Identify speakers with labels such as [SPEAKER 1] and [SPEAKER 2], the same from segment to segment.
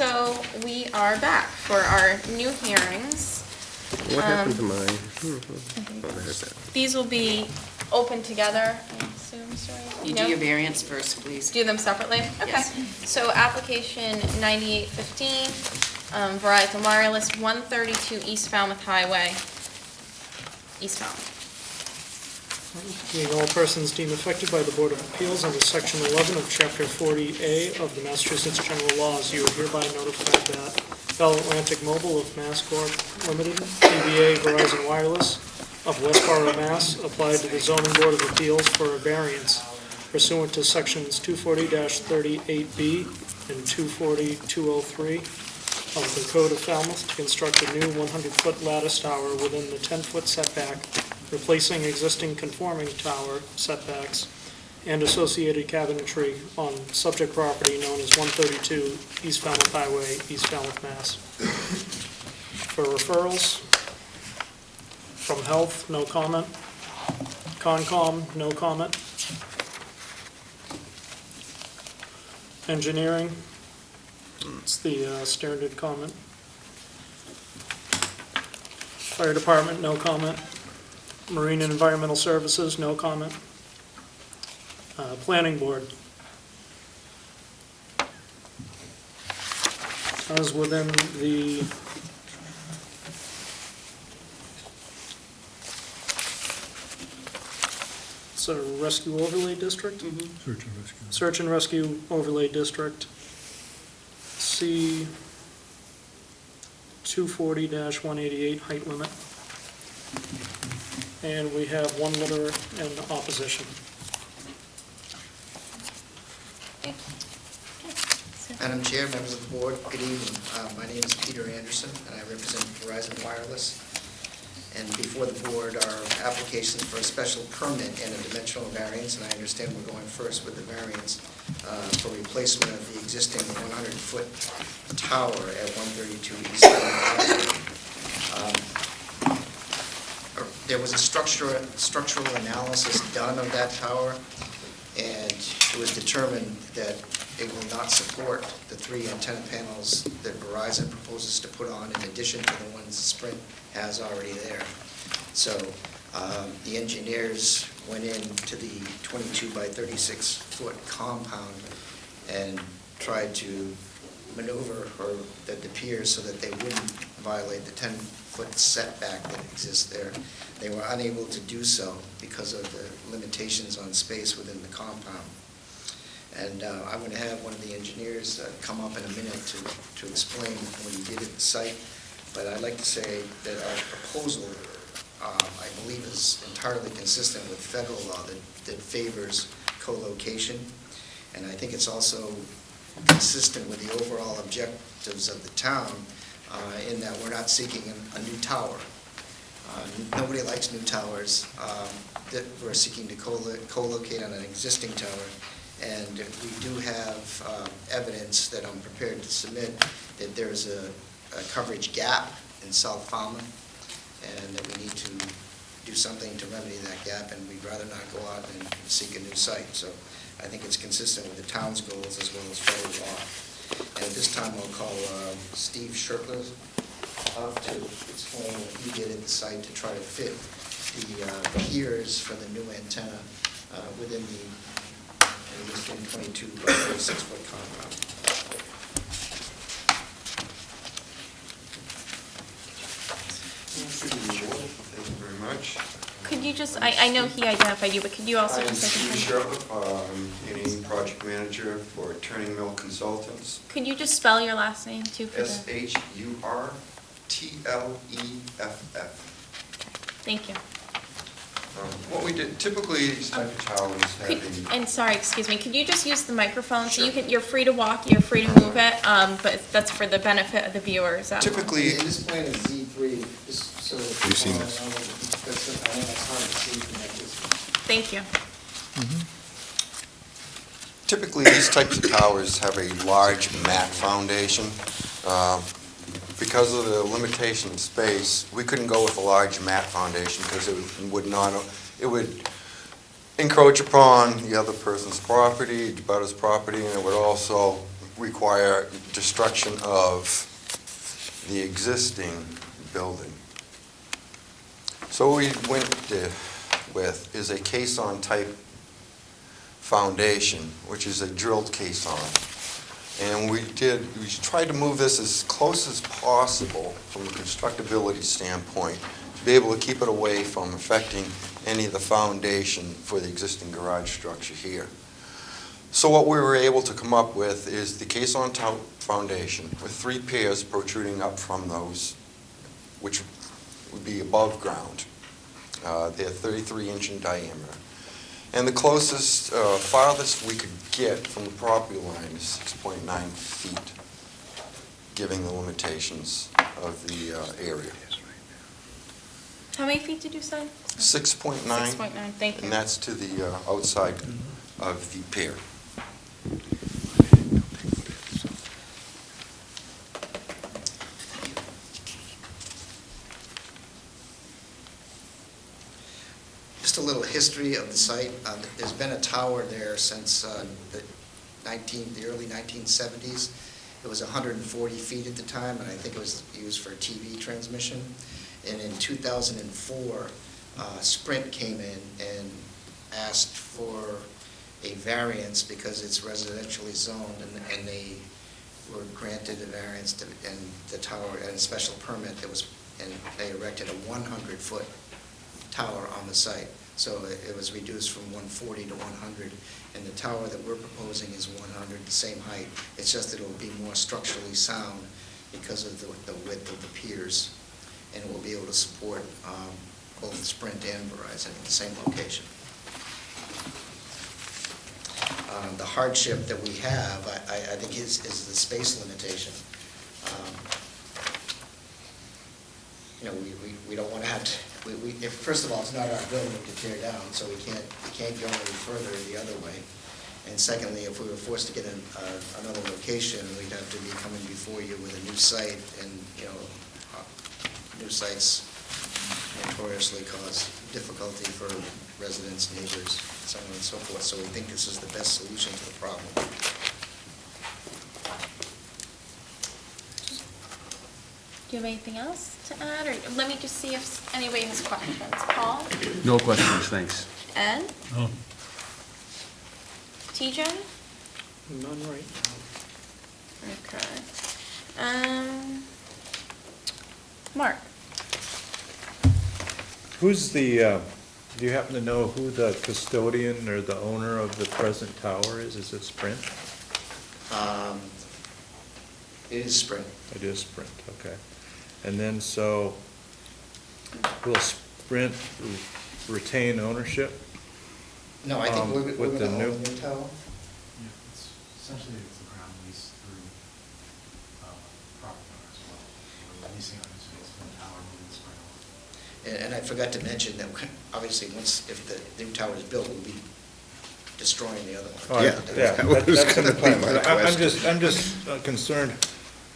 [SPEAKER 1] So we are back for our new hearings.
[SPEAKER 2] What happened to mine? Oh, there's that.
[SPEAKER 1] These will be open together, I assume, sorry.
[SPEAKER 3] You do your variance first, please.
[SPEAKER 1] Do them separately? Okay.
[SPEAKER 3] Yes.
[SPEAKER 1] So application 9815, Verizon Wireless, 132 East Falmouth Highway, East Falmouth.
[SPEAKER 4] Being all persons deemed affected by the Board of Appeals under Section 11 of Chapter 40A of the Massachusetts General Laws, you are hereby notified that Bell Atlantic Mobile of Mass Corp. Limited, DBA Verizon Wireless of Westboro, Mass. applied to the Zoning Board of Appeals for a variance pursuant to Sections 240-38B and 240-203 of the Code of Falmouth to construct a new 100-foot lattice tower within the 10-foot setback, replacing existing conforming tower setbacks and associated cabinetry on subject property known as 132 East Falmouth Highway, East Falmouth, Mass. For referrals, from Health, no comment. Concom, no comment. Engineering, it's the standard comment. Fire Department, no comment. Marine and Environmental Services, no comment. Planning Board. As within the it's a rescue overlay district?
[SPEAKER 5] Search and rescue.
[SPEAKER 4] Search and Rescue Overlay District, C 240-188 height limit. And we have one letter in opposition.
[SPEAKER 6] Madam Chair, members of the board, good evening. My name is Peter Anderson, and I represent Verizon Wireless. And before the board are applications for a special permit and a dimensional variance, and I understand we're going first with the variance for replacement of the existing 100-foot tower at 132 East Falmouth. There was a structural analysis done of that tower, and it was determined that it will not support the 3 antenna panels that Verizon proposes to put on in addition to the ones Sprint has already there. So the engineers went into the 22 by 36 foot compound and tried to maneuver the piers so that they wouldn't violate the 10-foot setback that exists there. They were unable to do so because of the limitations on space within the compound. And I'm going to have one of the engineers come up in a minute to explain what he did at the site. But I'd like to say that our proposal, I believe, is entirely consistent with federal law that favors co-location. And I think it's also consistent with the overall objectives of the town in that we're not seeking a new tower. Nobody likes new towers. That we're seeking to co-locate on an existing tower. And we do have evidence that I'm prepared to submit that there's a coverage gap in South Falmouth, and that we need to do something to remedy that gap, and we'd rather not go out and seek a new site. So I think it's consistent with the town's goals as well as federal law. And at this time, I'll call Steve Shirtler up to explain what he did at the site to try to fit the piers for the new antenna within the existing 22 by 36 foot compound.
[SPEAKER 7] Thank you very much.
[SPEAKER 1] Could you just, I know he identified you, but could you also
[SPEAKER 7] I am
[SPEAKER 1] just say
[SPEAKER 7] Steve
[SPEAKER 1] something?
[SPEAKER 7] Sherwood, project manager for Turning Mill Consultants.
[SPEAKER 1] Could you just spell your last name too for the...
[SPEAKER 7] SHURTLEFF.
[SPEAKER 1] Thank you.
[SPEAKER 7] What we did, typically these type of towers have a...
[SPEAKER 1] And sorry, excuse me, could you just use the microphone? So you can, you're free to walk, you're free to move it, but that's for the benefit of the viewers.
[SPEAKER 7] Typically,
[SPEAKER 6] This plan is Z3, just so that
[SPEAKER 2] You've seen
[SPEAKER 6] people
[SPEAKER 2] this.
[SPEAKER 6] know that that's I know that's hard to see from that distance.
[SPEAKER 1] Thank you.
[SPEAKER 7] Typically, these types of towers have a large mat foundation. Because of the limitation of space, we couldn't go with a large mat foundation because it would encroach upon the other person's property, the butter's property, and it would also require destruction of the existing building. So what we went with is a caisson type foundation, which is a drilled caisson. And we tried to move this as close as possible from a constructability standpoint to be able to keep it away from affecting any of the foundation for the existing garage structure here. So what we were able to come up with is the caisson type foundation with 3 piers protruding up from those, which would be above ground. They're 33-inch in diameter. And the closest, farthest we could get from the property line is 6.9 feet, giving the limitations of the area.
[SPEAKER 1] How many feet did you say?
[SPEAKER 7] 6.9.
[SPEAKER 1] 6.9, thank you.
[SPEAKER 7] And that's to the outside of the pier.
[SPEAKER 6] Just a little history of the site. There's been a tower there since the early 1970s. It was 140 feet at the time, and I think it was used for TV transmission. And in 2004, Sprint came in and asked for a variance because it's residentially zoned, and they were granted a variance and the tower, and a special permit and they erected a 100-foot tower on the site. So it was reduced from 140 to 100, and the tower that we're proposing is 100, the same height. It's just that it will be more structurally sound because of the width of the piers, and it will be able to support both Sprint and Verizon in the same location. The hardship that we have, I think, is the space limitation. We don't want to have to, first of all, it's not our building to tear down, so we can't go any further the other way. And secondly, if we were forced to get another location, we'd have to be coming before you with a new site, and, new sites notoriously cause difficulty for residents, neighbors, so on and so forth. So we think this is the best solution to the problem.
[SPEAKER 1] Do you have anything else to add, or let me just see if anybody has questions. Paul?
[SPEAKER 2] No questions, thanks.
[SPEAKER 1] Ed?
[SPEAKER 5] No.
[SPEAKER 1] TJ?
[SPEAKER 4] None right
[SPEAKER 1] Okay. Mark?
[SPEAKER 5] Who's the, do you happen to know who the custodian or the owner of the present tower is? Is it Sprint?
[SPEAKER 6] It is Sprint.
[SPEAKER 5] It is Sprint, okay. And then, so, will Sprint retain ownership?
[SPEAKER 6] No, I think we're
[SPEAKER 5] With
[SPEAKER 6] going
[SPEAKER 5] the
[SPEAKER 6] to own
[SPEAKER 5] new-
[SPEAKER 6] the new tower.
[SPEAKER 8] Yeah, essentially it's a ground lease through property owner as well. We're leasing on the space from the tower, moving the spring off.
[SPEAKER 6] And I forgot to mention that, obviously, if the new tower is built, we'll be destroying the other
[SPEAKER 5] Oh,
[SPEAKER 6] one.
[SPEAKER 5] yeah,
[SPEAKER 2] that was
[SPEAKER 5] that's
[SPEAKER 2] gonna
[SPEAKER 5] in the plan.
[SPEAKER 2] be my
[SPEAKER 5] I'm just concerned,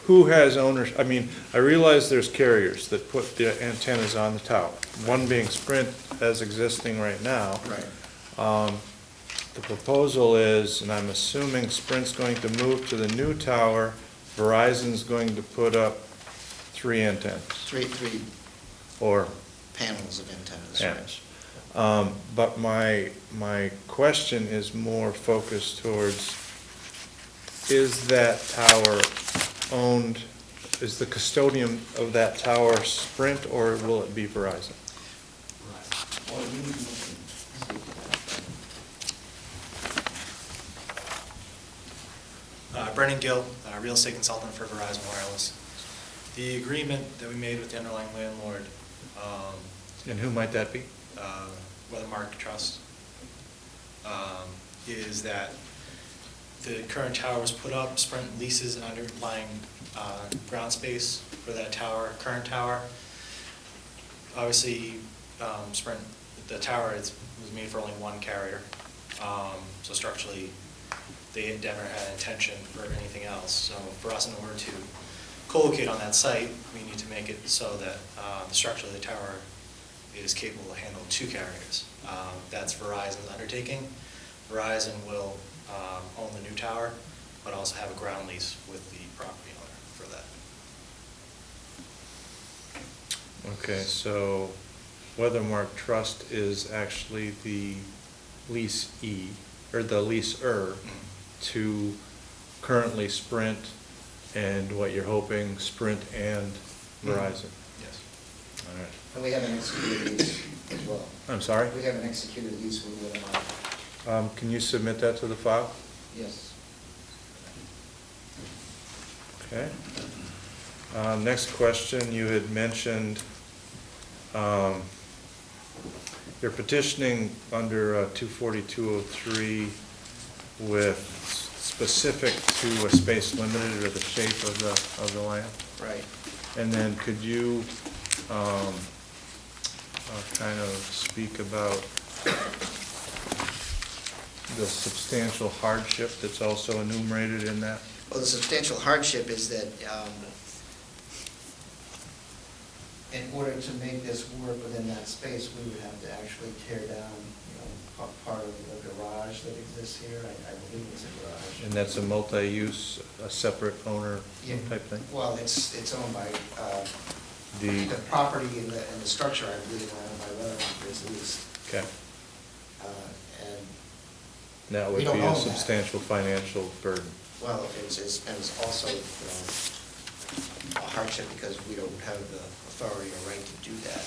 [SPEAKER 5] who has ownership? I mean, I realize there's carriers that put the antennas on the tower, one being Sprint as existing right now.
[SPEAKER 6] Right.
[SPEAKER 5] The proposal is, and I'm assuming Sprint's going to move to the new tower, Verizon's going to put up 3 antennas,
[SPEAKER 6] Three
[SPEAKER 5] or
[SPEAKER 6] panels of antennas, right?
[SPEAKER 5] panels. But my question is more focused towards, is that tower owned, is the custodian of that tower Sprint, or will it be Verizon?
[SPEAKER 8] Brennan Gill, real estate consultant for Verizon Wireless. The agreement that we made with the underlying landlord,
[SPEAKER 5] And who might that be?
[SPEAKER 8] Weathermark Trust, is that the current tower was put up, Sprint leases an underlying ground space for that tower, current tower. Obviously, Sprint, the tower was made for only one carrier, so structurally, they never had intention for anything else. So for us, in order to co-locate on that site, we need to make it so that the structure of the tower is capable of handling 2 carriers. That's Verizon's undertaking. Verizon will own the new tower. but also have a ground lease with the property owner for that.
[SPEAKER 5] Okay, so Weathermark Trust is actually the leasee, or the leaser to currently Sprint and what you're hoping, Sprint and Verizon.
[SPEAKER 8] Yes.
[SPEAKER 5] All right.
[SPEAKER 6] And we have an executed lease as well.
[SPEAKER 5] I'm sorry?
[SPEAKER 6] We have an executed lease with Woodmont.
[SPEAKER 5] Can you submit that to the file?
[SPEAKER 6] Yes.
[SPEAKER 5] Okay. Next question, you had mentioned you're petitioning under 24203 with specific to a space limited or the shape of the land.
[SPEAKER 6] Right.
[SPEAKER 5] And then could you kind of speak about the substantial hardship that's also enumerated in that?
[SPEAKER 6] Well, the substantial hardship is that in order to make this work within that space, we would have to actually tear down, part of the garage that exists here. I believe it's a garage.
[SPEAKER 5] And that's a multi-use, a separate owner
[SPEAKER 6] Yeah.
[SPEAKER 5] type thing?
[SPEAKER 6] Well, it's owned by,
[SPEAKER 5] The,
[SPEAKER 6] the property and the structure, I believe, are owned by Weathermark is leased.
[SPEAKER 5] okay,
[SPEAKER 6] And,
[SPEAKER 5] that would
[SPEAKER 6] We
[SPEAKER 5] be
[SPEAKER 6] don't
[SPEAKER 5] a
[SPEAKER 6] own that.
[SPEAKER 5] substantial financial burden.
[SPEAKER 6] well, and it's also, a hardship because we don't have the authority or right to do that.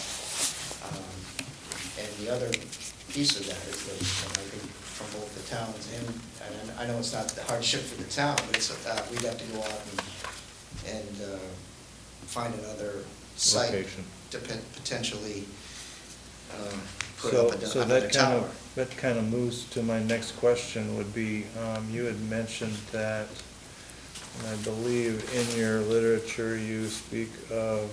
[SPEAKER 6] And the other piece of that is that, I think from both the towns and I know it's not the hardship for the town, but it's, we'd have to go out and find another site
[SPEAKER 5] Location.
[SPEAKER 6] to potentially put
[SPEAKER 5] So,
[SPEAKER 6] up
[SPEAKER 5] so
[SPEAKER 6] another
[SPEAKER 5] that kind
[SPEAKER 6] tower.
[SPEAKER 5] of, that kind of moves to my next question would be, you had mentioned that, and I believe in your literature you speak of,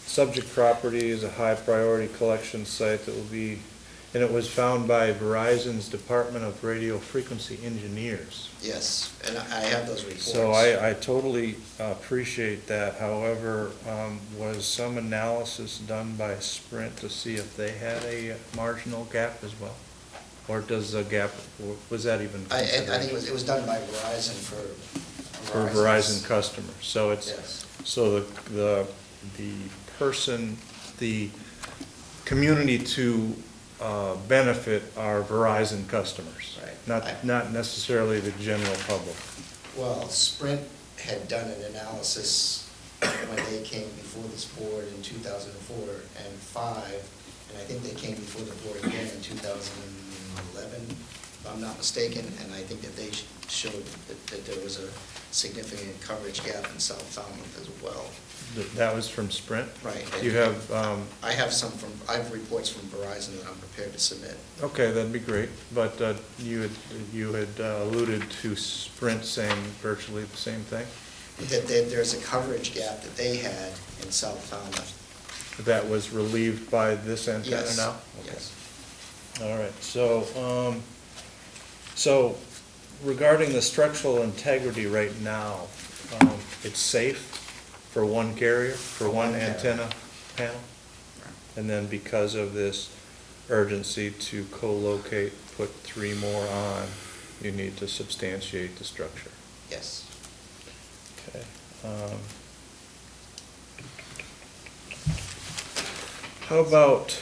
[SPEAKER 5] subject property is a high priority collection site that will be, and it was found by Verizon's Department of Radio Frequency Engineers.
[SPEAKER 6] Yes, and I have those reports.
[SPEAKER 5] So I totally appreciate that. However, was some analysis done by Sprint to see if they had a marginal gap as well? Or does the gap, was that even
[SPEAKER 6] I
[SPEAKER 5] considered?
[SPEAKER 6] think it was done by Verizon for
[SPEAKER 5] For Verizon customers, so it's,
[SPEAKER 6] Yes.
[SPEAKER 5] so the person, the community to benefit are Verizon customers.
[SPEAKER 6] Right.
[SPEAKER 5] Not necessarily the general public.
[SPEAKER 6] Well, Sprint had done an analysis when they came before this board in 2004 and 5, and I think they came before the board again in 2011, if I'm not mistaken, and I think that they showed that there was a significant coverage gap in South Falmouth as well.
[SPEAKER 5] That was from Sprint?
[SPEAKER 6] Right.
[SPEAKER 5] You have,
[SPEAKER 6] I have reports from Verizon that I'm prepared to submit.
[SPEAKER 5] okay, that'd be great, but you had alluded to Sprint saying virtually the same thing?
[SPEAKER 6] That there's a coverage gap that they had in South Falmouth.
[SPEAKER 5] That was relieved by this antenna
[SPEAKER 6] Yes.
[SPEAKER 5] now?
[SPEAKER 6] Yes.
[SPEAKER 5] All right, so, so regarding the structural integrity right now, it's safe for one carrier, for one
[SPEAKER 6] carrier.
[SPEAKER 5] antenna panel? And then because of this urgency to co-locate, put 3 more on, you need to substantiate the structure.
[SPEAKER 6] Yes.
[SPEAKER 5] Okay. How about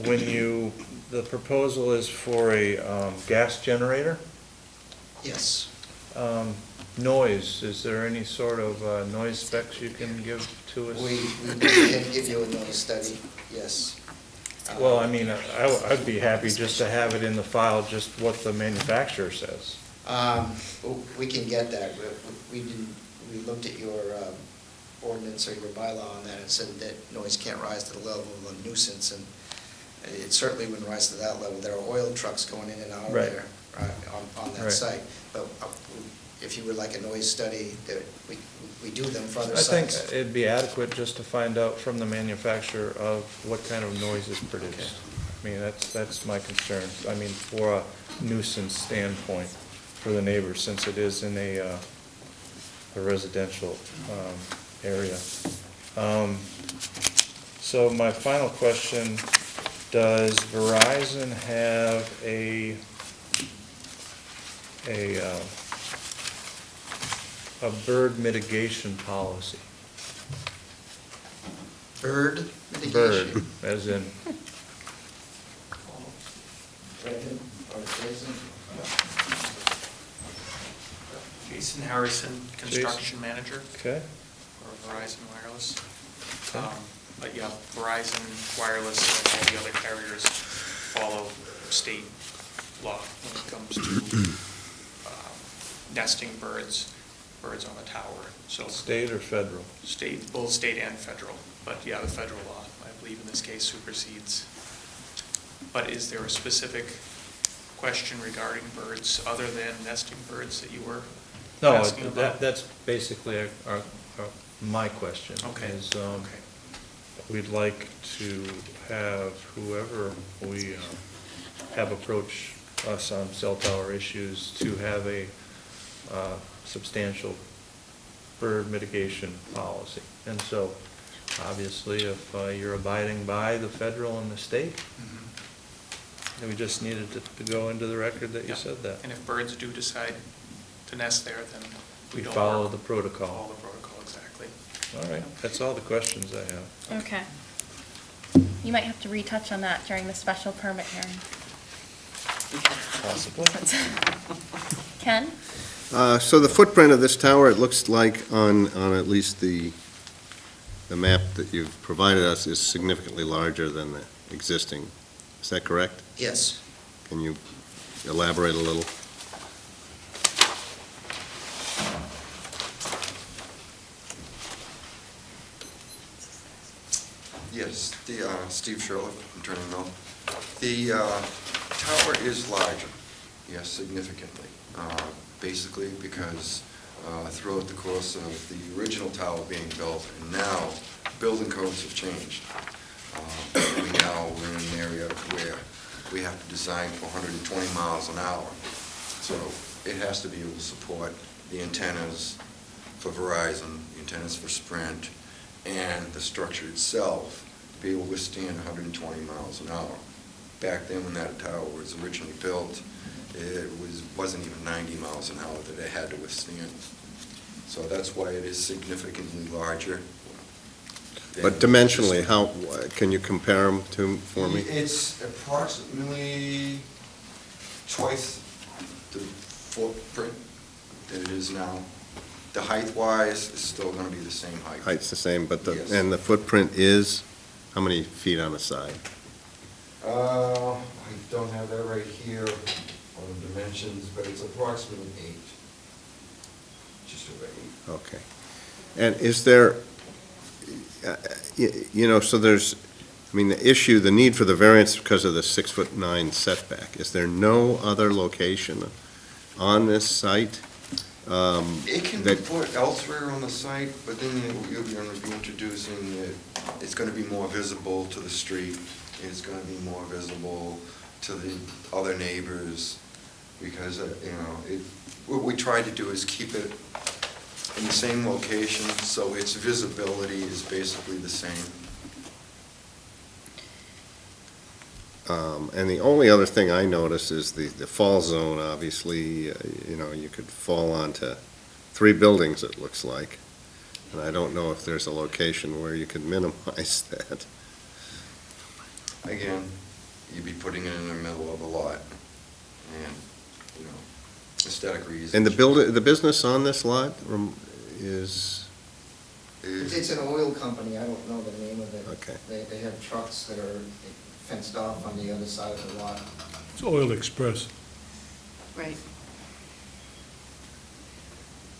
[SPEAKER 5] when the proposal is for a gas generator?
[SPEAKER 6] Yes.
[SPEAKER 5] Noise, is there any sort of noise specs you can give to us?
[SPEAKER 6] We can give you a noise study, yes.
[SPEAKER 5] Well, I mean, I'd be happy just to have it in the file, just what the manufacturer says.
[SPEAKER 6] We can get that. We looked at your ordinance or your bylaw on that and said that noise can't rise to the level of a nuisance, and it certainly wouldn't rise to that level. There are oil trucks going in and out of
[SPEAKER 5] Right.
[SPEAKER 6] there on that
[SPEAKER 5] Right.
[SPEAKER 6] site. But if you would like a noise study, we do them for other
[SPEAKER 5] I think
[SPEAKER 6] sites.
[SPEAKER 5] it'd be adequate just to find out from the manufacturer of what kind of noise is produced.
[SPEAKER 6] Okay.
[SPEAKER 5] I mean, that's my concern. I mean, for a nuisance standpoint for the neighbors, since it is in a residential area. So my final question, does Verizon have a a bird mitigation policy.
[SPEAKER 6] Bird
[SPEAKER 5] Bird,
[SPEAKER 6] mitigation.
[SPEAKER 5] as in,
[SPEAKER 9] Jason Harrison, Construction Manager
[SPEAKER 5] okay,
[SPEAKER 9] for Verizon Wireless.
[SPEAKER 5] Okay.
[SPEAKER 9] But yeah, Verizon Wireless and all the other carriers follow state law when it comes to nesting birds on the tower. So
[SPEAKER 5] state or federal?
[SPEAKER 9] state, both state and federal, but yeah, the federal law, I believe in this case, supersedes. But is there a specific question regarding birds other than nesting birds that you were
[SPEAKER 5] No,
[SPEAKER 9] asking about?
[SPEAKER 5] that's basically my question.
[SPEAKER 9] Okay,
[SPEAKER 5] Is,
[SPEAKER 9] okay.
[SPEAKER 5] we'd like to have whoever we have approach us on cell tower issues to have a substantial bird mitigation policy. And so, obviously, if you're abiding by the federal and the state,
[SPEAKER 9] Mhm.
[SPEAKER 5] we just needed to go into the record that you
[SPEAKER 9] Yeah.
[SPEAKER 5] said that.
[SPEAKER 9] And if birds do decide to nest there, then we don't
[SPEAKER 5] follow
[SPEAKER 9] work-
[SPEAKER 5] the protocol.
[SPEAKER 9] Follow the protocol, exactly.
[SPEAKER 5] All right, that's all the questions I have.
[SPEAKER 1] Okay. You might have to retouch on that during the special permit hearing.
[SPEAKER 5] Possibly.
[SPEAKER 1] Ken?
[SPEAKER 2] So the footprint of this tower, it looks like on at least the map that you've provided us is significantly larger than the existing. Is that correct?
[SPEAKER 6] Yes.
[SPEAKER 2] Can you elaborate a little?
[SPEAKER 7] Yes, Steve Sherlock from Turning Mill. The tower is larger, yes, significantly, basically because throughout the course of the original tower being built, and now building codes have changed. We're in an area where we have to design for 120 miles an hour. So it has to be able to support the antennas for Verizon, the antennas for Sprint, and the structure itself to be able to withstand 120 miles an hour. Back then, when that tower was originally built, it wasn't even 90 miles an hour that it had to withstand. So that's why it is significantly larger. than-
[SPEAKER 2] But dimensionally, how, can you compare them for me?
[SPEAKER 7] It's approximately twice the footprint that it is now. The height-wise is still going to be the same height.
[SPEAKER 2] Height's the same, but
[SPEAKER 7] Yes.
[SPEAKER 2] and the footprint is, how many feet on the side?
[SPEAKER 7] I don't have that right here on the dimensions, but it's approximately 8. Just over 8.
[SPEAKER 2] Okay. And is there, so there's, I mean, the need for the variance because of the 6'9" setback. Is there no other location on this site?
[SPEAKER 7] It can be
[SPEAKER 2] that-
[SPEAKER 7] put elsewhere on the site, but then you're going to be introducing it, it's going to be more visible to the street, it's going to be more visible to the other neighbors, because, what we try to do is keep it in the same location, so its visibility is basically the same.
[SPEAKER 2] And the only other thing I notice is the fall zone, obviously, you could fall onto 3 buildings, it looks like. And I don't know if there's a location where you could minimize that.
[SPEAKER 7] Again, you'd be putting it in the middle of a lot, and, aesthetic reasons.
[SPEAKER 2] And the business on this lot is,
[SPEAKER 6] It's an oil company, I don't know the name of it.
[SPEAKER 2] Okay.
[SPEAKER 6] They have trucks that are fenced off on the other side of the lot.
[SPEAKER 10] It's Oil Express.
[SPEAKER 3] Right.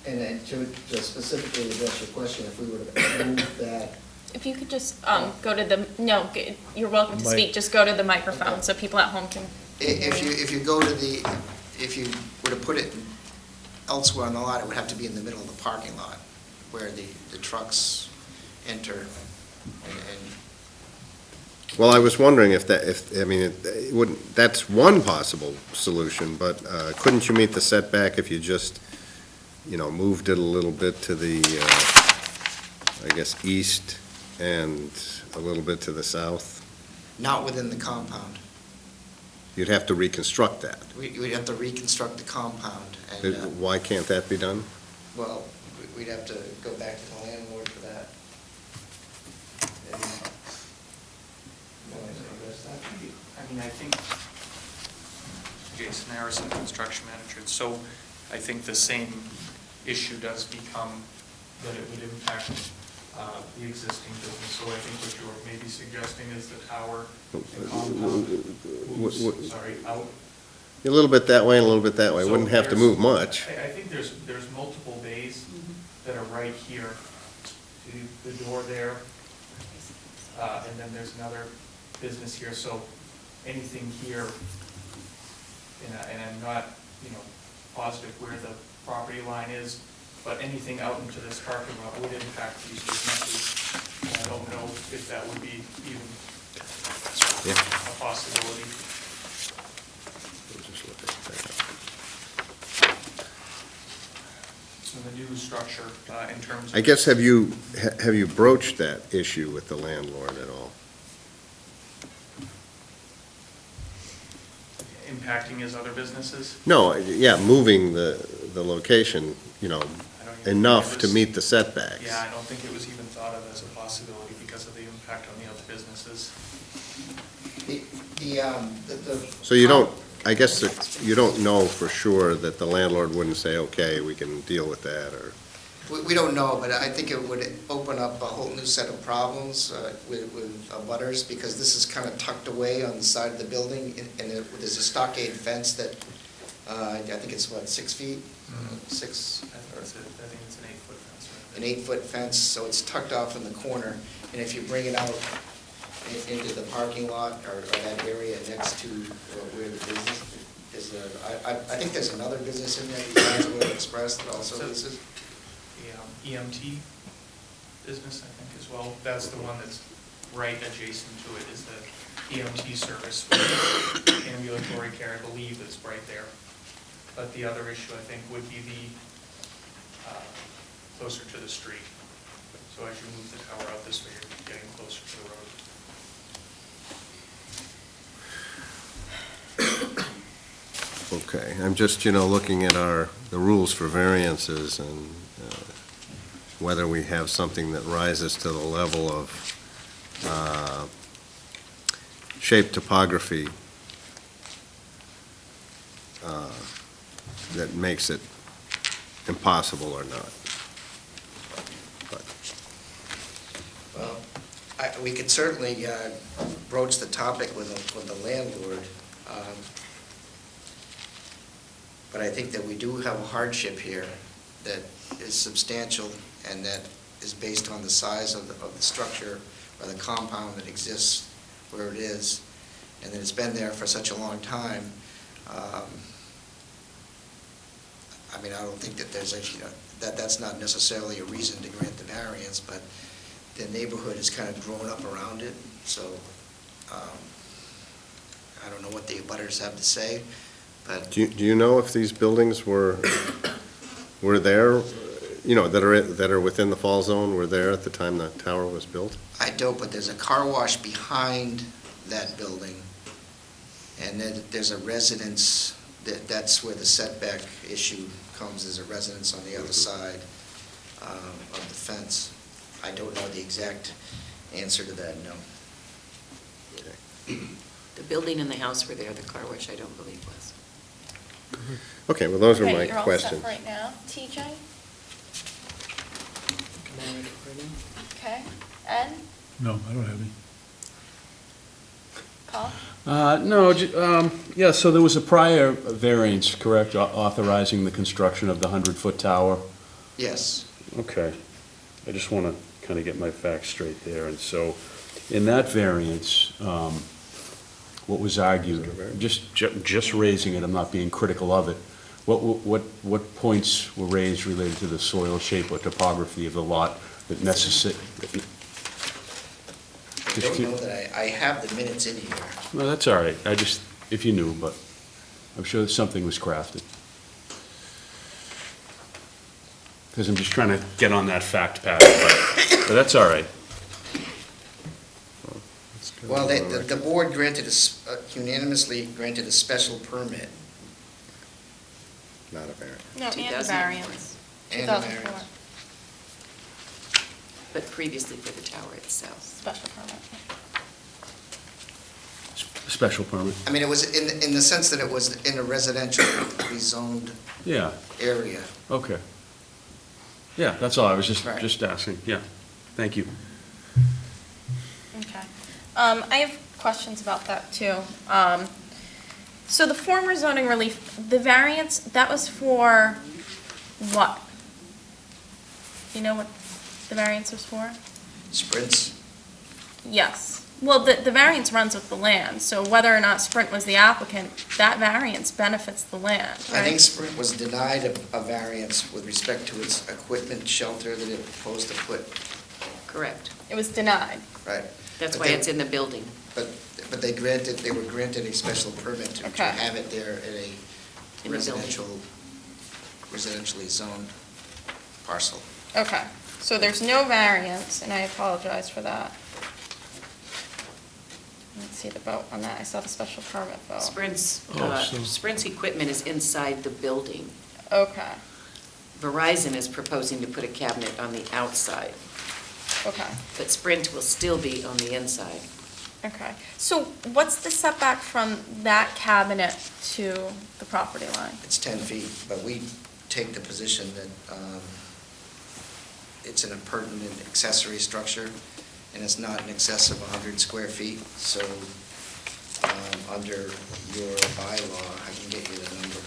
[SPEAKER 6] And then to specifically address your question, if we were to move that,
[SPEAKER 1] If you could just go to the, no, you're welcome to
[SPEAKER 5] Mic.
[SPEAKER 1] speak, just go to the microphone
[SPEAKER 6] Okay.
[SPEAKER 1] so people at home can.
[SPEAKER 6] if you go to the, if you were to put it elsewhere on the lot, it would have to be in the middle of the parking lot, where the trucks enter and
[SPEAKER 2] well, I was wondering if it wouldn't, that's one possible solution, but couldn't you meet the setback if you just, moved it a little bit to the, I guess, east and a little bit to the south?
[SPEAKER 6] not within the compound.
[SPEAKER 2] You'd have to reconstruct that.
[SPEAKER 6] We'd have to reconstruct the compound, and,
[SPEAKER 2] Why can't that be done?
[SPEAKER 6] well, we'd have to go back to the landlord for that. And- You want to address that?
[SPEAKER 9] I mean, I think, Jason Harrison, construction manager, so I think the same issue does become that it would impact the existing business. So I think what you're maybe suggesting is the tower, the compound moves, sorry, out.
[SPEAKER 2] A little bit that way and a little bit that way.
[SPEAKER 9] So
[SPEAKER 2] Wouldn't have to
[SPEAKER 9] there's-
[SPEAKER 2] move much.
[SPEAKER 9] I think there's multiple bays that are right here, the door there, and then there's another business here, so anything here, and I'm not, positive where the property line is, but anything out into this parking lot would impact these businesses. And I don't know if that would be even
[SPEAKER 2] Yeah.
[SPEAKER 9] a possibility.
[SPEAKER 2] We'll just look at that.
[SPEAKER 9] So the new structure, in terms of.
[SPEAKER 2] I guess, have you broached that issue with the landlord at all?
[SPEAKER 9] Impacting his other businesses?
[SPEAKER 2] No, yeah, moving the location,
[SPEAKER 9] I don't even
[SPEAKER 2] enough
[SPEAKER 9] think it
[SPEAKER 2] to
[SPEAKER 9] was-
[SPEAKER 2] meet the setbacks.
[SPEAKER 9] Yeah, I don't think it was even thought of as a possibility because of the impact on the other businesses.
[SPEAKER 2] So you don't, I guess that you don't know for sure that the landlord wouldn't say, okay, we can deal with that, or,
[SPEAKER 6] We don't know, but I think it would open up a whole new set of problems with butters, because this is kind of tucked away on the side of the building, and there's a stockade fence that, I think it's what, 6 feet? Six,
[SPEAKER 9] I think it's an 8-foot fence. Right?
[SPEAKER 6] an 8-foot fence, so it's tucked off in the corner, and if you bring it out into the parking lot or that area next to where the business is, I think there's another business in there besides Wood Express that also
[SPEAKER 9] So-
[SPEAKER 6] uses.
[SPEAKER 9] The EMT business, I think, as well. That's the one that's right adjacent to it, is the EMT service for ambulatory care, I believe it's right there. But the other issue, I think, would be the, closer to the street. So as you move the tower out this way, you're getting closer to the road.
[SPEAKER 2] okay. I'm just, looking at the rules for variances and whether we have something that rises to the level of shape topography that makes it impossible or not. But
[SPEAKER 6] Well, we could certainly broach the topic with the landlord, but I think that we do have a hardship here that is substantial and that is based on the size of the structure or the compound that exists where it is, and that it's been there for such a long time. I mean, I don't think that there's that's not necessarily a reason to grant the variance, but the neighborhood has kind of grown up around it, so I don't know what the abutters have to say, but
[SPEAKER 2] do you know if these buildings were there, that are within the fall zone, were there at the time the tower was built?
[SPEAKER 6] I don't, but there's a car wash behind that building, and then there's a residence, that's where the setback issue comes, there's a residence on the other side of the fence. I don't know the exact answer to that, no.
[SPEAKER 3] The building and the house were there, the car wash, I don't believe was.
[SPEAKER 2] Okay, well, those are
[SPEAKER 1] Okay,
[SPEAKER 2] my
[SPEAKER 1] you're all
[SPEAKER 2] questions.
[SPEAKER 1] set right now. TJ?
[SPEAKER 4] Come on, right now.
[SPEAKER 1] Okay. Ed?
[SPEAKER 10] No, I don't have any.
[SPEAKER 1] Paul?
[SPEAKER 10] No, yeah, so there was a prior variance, correct, authorizing the construction of the 100-foot tower?
[SPEAKER 6] Yes.
[SPEAKER 10] Okay. I just want to kind of get my facts straight there. And so, in that variance, what was argued, just raising it, I'm not being critical of it, what points were raised related to the soil shape or topography of the lot that necessitate?
[SPEAKER 6] I don't know that I have the minutes in here.
[SPEAKER 10] No, that's all right. I just, if you knew, but I'm sure something was crafted. Because I'm just trying to get on that fact pattern, but that's all right.
[SPEAKER 2] Let's go
[SPEAKER 6] Well, the board unanimously granted a special permit
[SPEAKER 2] Not a variance.
[SPEAKER 1] No, and the
[SPEAKER 3] 2004.
[SPEAKER 1] variance.
[SPEAKER 6] and a
[SPEAKER 1] 2004.
[SPEAKER 6] variance.
[SPEAKER 3] But previously for the tower itself.
[SPEAKER 1] Special permit.
[SPEAKER 10] Special permit?
[SPEAKER 6] I mean, it was in the sense that it was in a residential rezoned
[SPEAKER 10] Yeah,
[SPEAKER 6] area.
[SPEAKER 10] okay. Yeah, that's all, I was
[SPEAKER 6] Right.
[SPEAKER 10] just asking, yeah. Thank you.
[SPEAKER 1] Okay. I have questions about that too. So the former zoning relief, the variance, that was for what? Do you know what the variance was for?
[SPEAKER 6] Sprints,
[SPEAKER 1] Yes. Well, the variance runs with the land, so whether or not Sprint was the applicant, that variance benefits the land,
[SPEAKER 6] I
[SPEAKER 1] right?
[SPEAKER 6] think Sprint was denied a variance with respect to its equipment shelter that it proposed to put,
[SPEAKER 3] Correct.
[SPEAKER 1] It was denied.
[SPEAKER 6] right?
[SPEAKER 3] That's
[SPEAKER 6] But
[SPEAKER 3] why
[SPEAKER 6] they-
[SPEAKER 3] it's in the building.
[SPEAKER 6] But they were granted a special permit to
[SPEAKER 1] Okay.
[SPEAKER 6] have it there at a
[SPEAKER 3] In the building.
[SPEAKER 6] residentially zoned parcel.
[SPEAKER 1] Okay, so there's no variance, and I apologize for that. Let's see the vote on that. I saw the special permit vote.
[SPEAKER 3] Sprint's equipment is inside the building.
[SPEAKER 1] Okay,
[SPEAKER 3] Verizon is proposing to put a cabinet on the outside,
[SPEAKER 1] okay,
[SPEAKER 3] but Sprint will still be on the inside.
[SPEAKER 1] okay. So what's the setback from that cabinet to the property line?
[SPEAKER 6] It's 10 feet, but we take the position that it's an appurtenant accessory structure, and it's not in excess of 100 square feet, so under your bylaw, I can get you the number,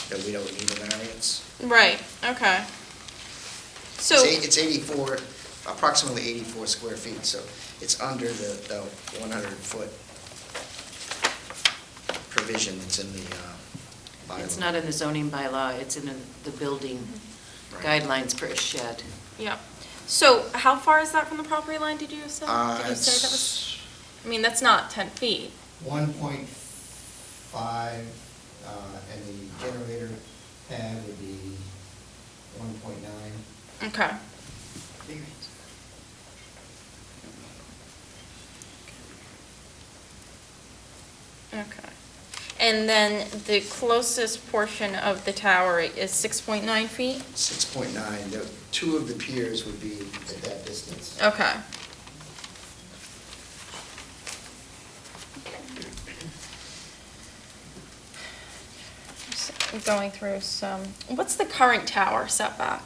[SPEAKER 6] that we don't need a variance.
[SPEAKER 1] Right, okay. So,
[SPEAKER 6] It's 84, approximately 84 square feet, so it's under the 100-foot provision that's in the bylaw.
[SPEAKER 3] It's not in the zoning bylaw, it's in the building
[SPEAKER 6] Right.
[SPEAKER 3] guidelines for a shed.
[SPEAKER 1] yeah. So how far is that from the property line, did you say? Did you say that was?
[SPEAKER 6] It's
[SPEAKER 1] I mean, that's not 10 feet.
[SPEAKER 6] 1.5, and the generator pad would be 1.9.
[SPEAKER 1] Okay.
[SPEAKER 3] Variance.
[SPEAKER 1] Okay. And then the closest portion of the tower is 6.9 feet?
[SPEAKER 6] 6.9, two of the piers would be at that distance.
[SPEAKER 1] Okay. I'm going through some, what's the current tower setback?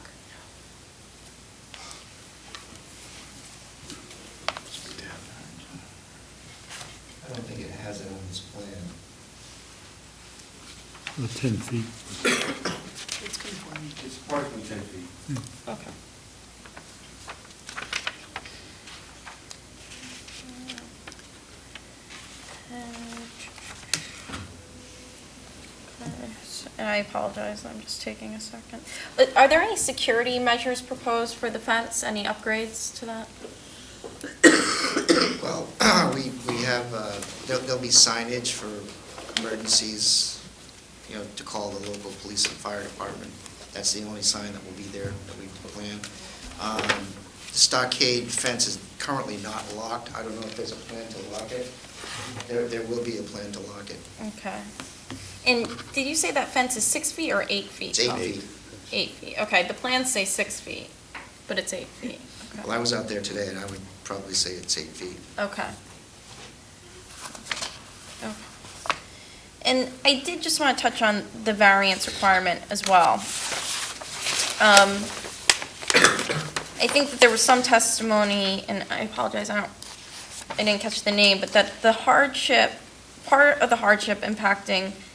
[SPEAKER 6] I don't think it has it on this plan.
[SPEAKER 10] 10 feet.
[SPEAKER 3] It's conforming.
[SPEAKER 10] It's approximately 10 feet.
[SPEAKER 1] Okay. And I apologize, I'm just taking a second. Are there any security measures proposed for the fence? Any upgrades to that?
[SPEAKER 6] Well, we have, there'll be signage for emergencies, to call the local police and fire department. That's the only sign that will be there that we plan. The stockade fence is currently not locked. I don't know if there's a plan to lock it. There will be a plan to lock it.
[SPEAKER 1] Okay. And did you say that fence is 6 feet or 8 feet?
[SPEAKER 6] It's 8
[SPEAKER 1] tall?
[SPEAKER 6] feet.
[SPEAKER 1] 8 feet, okay. The plans say 6 feet, but it's 8 feet.
[SPEAKER 6] Well, I was out there today, and I would probably say it's 8 feet.
[SPEAKER 1] Okay. Okay. And I did just want to touch on the variance requirement as well. I think that there was some testimony, and I apologize, I didn't catch the name, but that the hardship, part of the hardship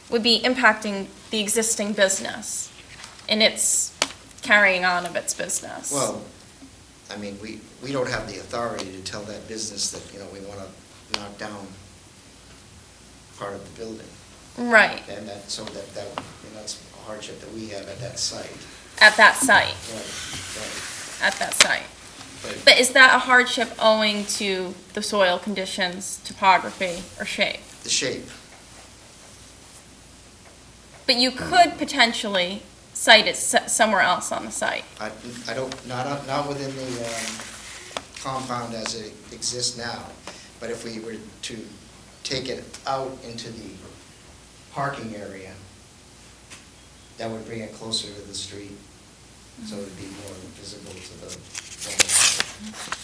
[SPEAKER 1] would be impacting the existing business and its carrying on of its business.
[SPEAKER 6] Well, I mean, we don't have the authority to tell that business that, we want to knock down part of the building.
[SPEAKER 1] Right,
[SPEAKER 6] And that's a hardship that we have at that site.
[SPEAKER 1] at that site,
[SPEAKER 6] Right,
[SPEAKER 1] at that site.
[SPEAKER 6] right.
[SPEAKER 1] But is that a hardship owing to the soil conditions, topography, or shape?
[SPEAKER 6] The shape,
[SPEAKER 1] But you could potentially site it somewhere else on the site.
[SPEAKER 6] I don't, not within compound as it exists now. But if we were to take it out into the parking area, that would bring it closer to the street, so it would be more visible to the public.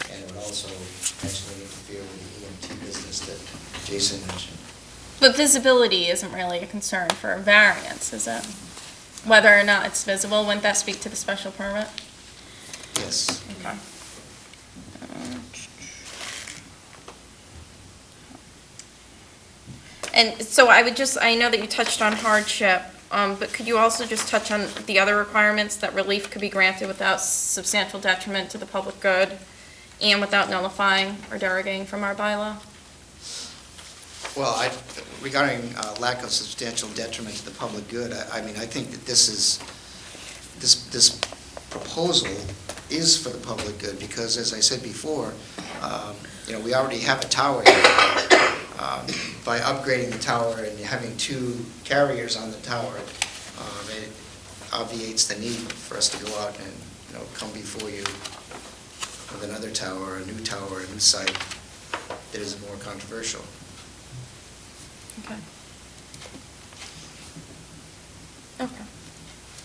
[SPEAKER 6] And it would also potentially interfere with the EMT business that Jason mentioned.
[SPEAKER 1] But visibility isn't really a concern for a variance, is it? Whether or not it's visible, wouldn't that speak to the special permit?
[SPEAKER 6] Yes.
[SPEAKER 1] Okay. And so I know that you touched on hardship, but could you also just touch on the other requirements, that relief could be granted without substantial detriment to the public good and without nullifying or derogating from our bylaw?
[SPEAKER 6] Well, regarding lack of substantial detriment to the public good, I mean, I think that this proposal is for the public good, because as I said before, we already have a tower here. By upgrading the tower and having 2 carriers on the tower, it obviates the need for us to go out and, come before you with another tower, a new site that is more controversial.
[SPEAKER 1] Okay. Okay.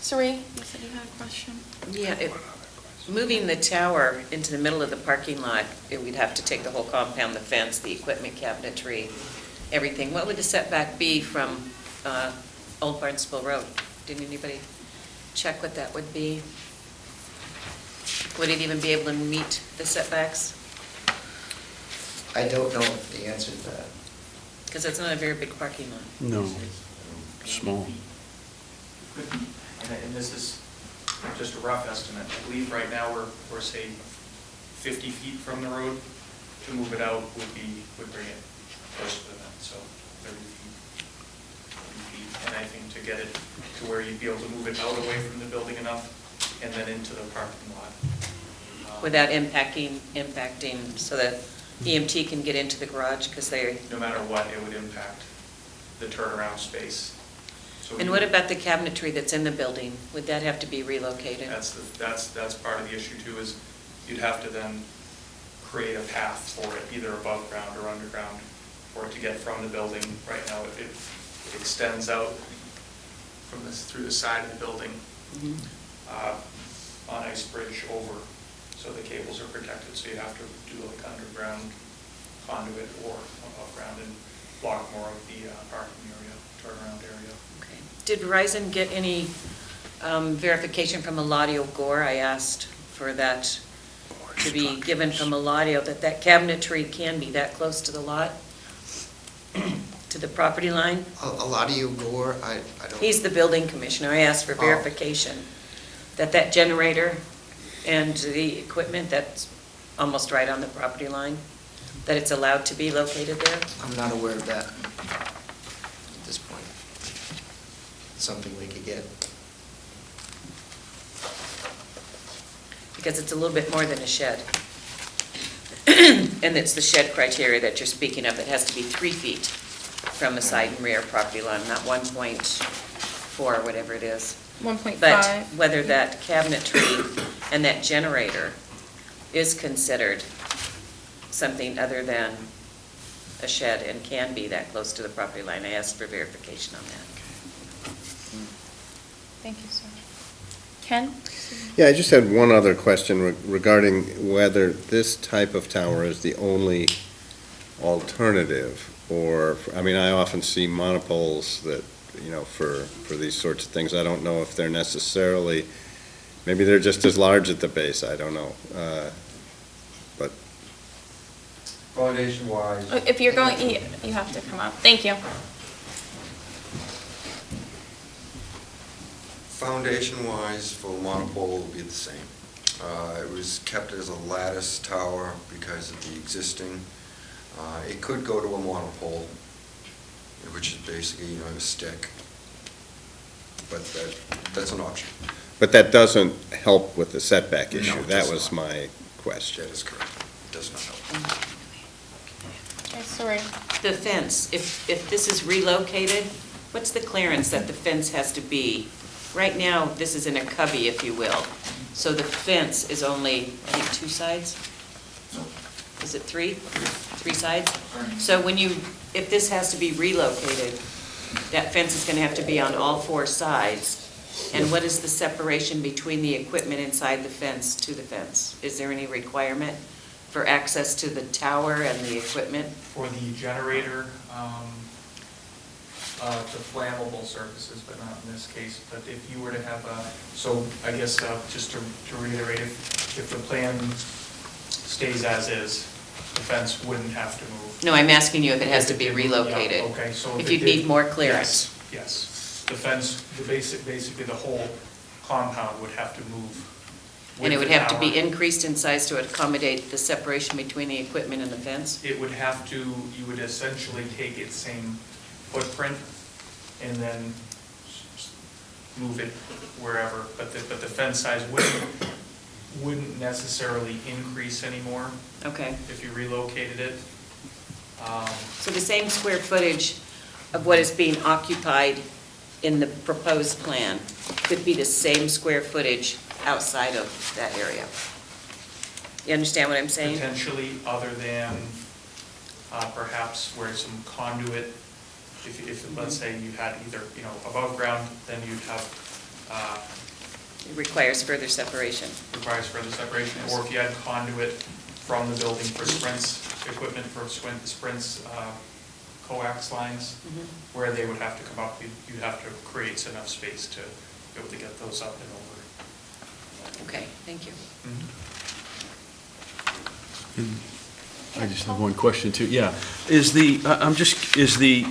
[SPEAKER 1] Sari, you said you had a question?
[SPEAKER 3] Yeah, moving the tower into the middle of the parking lot, we'd have to take the whole compound, the fence, the equipment cabinetry, everything. What would the setback be from Old Barnstable Road? Didn't anybody check what that would be? Would it even be able to meet the setbacks?
[SPEAKER 6] I don't know the answer to that.
[SPEAKER 3] Because it's not a very big parking lot.
[SPEAKER 10] No, small.
[SPEAKER 9] And this is just a rough estimate. I believe right now we're say 50 feet from the road. To move it out would bring it closer to that, so 30 feet. And I think to get it to where you'd be able to move it out away from the building enough and then into the parking lot.
[SPEAKER 3] Without impacting so that EMT can get into the garage, because they...
[SPEAKER 9] No matter what, it would impact the turnaround space. So
[SPEAKER 3] And what about the cabinetry that's in the building? Would that have to be relocated?
[SPEAKER 9] That's part of the issue too, is you'd have to then create a path for it, either above ground or underground, for it to get from the building. Right now, it extends out through the side of the building on Ice Bridge over, so the cables are protected. So you have to do like underground conduit or above ground and block more of the parking area, turnaround area.
[SPEAKER 3] Okay. Did Verizon get any verification from Eladio Gore? I asked for that to be given from Eladio, that cabinetry can be that close to the lot, to the property line.
[SPEAKER 6] Eladio Gore, I don't...
[SPEAKER 3] He's the building commissioner. I asked for verification that generator and the equipment that's almost right on the property line, that it's allowed to be located there.
[SPEAKER 6] I'm not aware of that at this point. It's something we could get.
[SPEAKER 3] Because it's a little bit more than a shed. And it's the shed criteria that you're speaking of. It has to be 3 feet from the side and rear property line, not 1.4, whatever it is.
[SPEAKER 1] 1.5.
[SPEAKER 3] But whether that cabinetry and that generator is considered something other than a shed and can be that close to the property line, I asked for verification on that.
[SPEAKER 1] Thank you, sir. Ken?
[SPEAKER 2] Yeah, I just had one other question regarding whether this type of tower is the only alternative, or, I mean, I often see monopoles that, for these sorts of things. I don't know if they're necessarily, maybe they're just as large at the base, I don't know. But
[SPEAKER 7] Foundation-wise,
[SPEAKER 1] If you're going, you have to come up. Thank you.
[SPEAKER 7] foundation-wise for monopole will be the same. It was kept as a lattice tower because of the existing. It could go to a monopole, which is basically, a stick. But that's an option.
[SPEAKER 2] But that doesn't help with the setback
[SPEAKER 7] No,
[SPEAKER 2] issue.
[SPEAKER 7] it
[SPEAKER 2] That
[SPEAKER 7] does
[SPEAKER 2] was
[SPEAKER 7] not.
[SPEAKER 2] my question.
[SPEAKER 7] That is correct. It does not help.
[SPEAKER 1] Okay, sorry.
[SPEAKER 3] The fence, if this is relocated, what's the clearance that the fence has to be? Right now, this is in a cubby, if you will. So the fence is only, I think, 2 sides? is it three? Three sides? So when you, if this has to be relocated, that fence is gonna have to be on all four sides. And what is the separation between the equipment inside the fence to the fence? Is there any requirement for access to the tower and the equipment?
[SPEAKER 9] For the generator, the flammable surfaces, but not in this case. But if you were to have so I guess just to reiterate, if the plan stays as is, the fence wouldn't have to move.
[SPEAKER 3] No, I'm asking you if it has to be relocated.
[SPEAKER 9] Yeah, okay, so
[SPEAKER 3] If
[SPEAKER 9] it
[SPEAKER 3] you'd
[SPEAKER 9] did-
[SPEAKER 3] need more clearance.
[SPEAKER 9] Yes. The fence, basically the whole compound would have to move.
[SPEAKER 3] And it
[SPEAKER 9] with
[SPEAKER 3] would
[SPEAKER 9] the
[SPEAKER 3] have to be
[SPEAKER 9] tower.
[SPEAKER 3] increased in size to accommodate the separation between the equipment and the fence?
[SPEAKER 9] It would have to, you would essentially take its same footprint and then move it wherever, but the fence size wouldn't necessarily increase anymore
[SPEAKER 3] Okay.
[SPEAKER 9] if you relocated it.
[SPEAKER 3] So the same square footage of what is being occupied in the proposed plan could be the same square footage outside of that area? You understand what I'm saying?
[SPEAKER 9] Potentially, other than perhaps where some conduit, if let's say you had either, above ground, then you'd have,
[SPEAKER 3] It requires further separation.
[SPEAKER 9] requires further separation, or if you had conduit from the building for Sprint's equipment, for Sprint's coax lines, where they would have to come up, you'd have to create enough space to be able to get those up and over.
[SPEAKER 3] Okay, thank you.
[SPEAKER 10] I just have one question too, yeah. Is the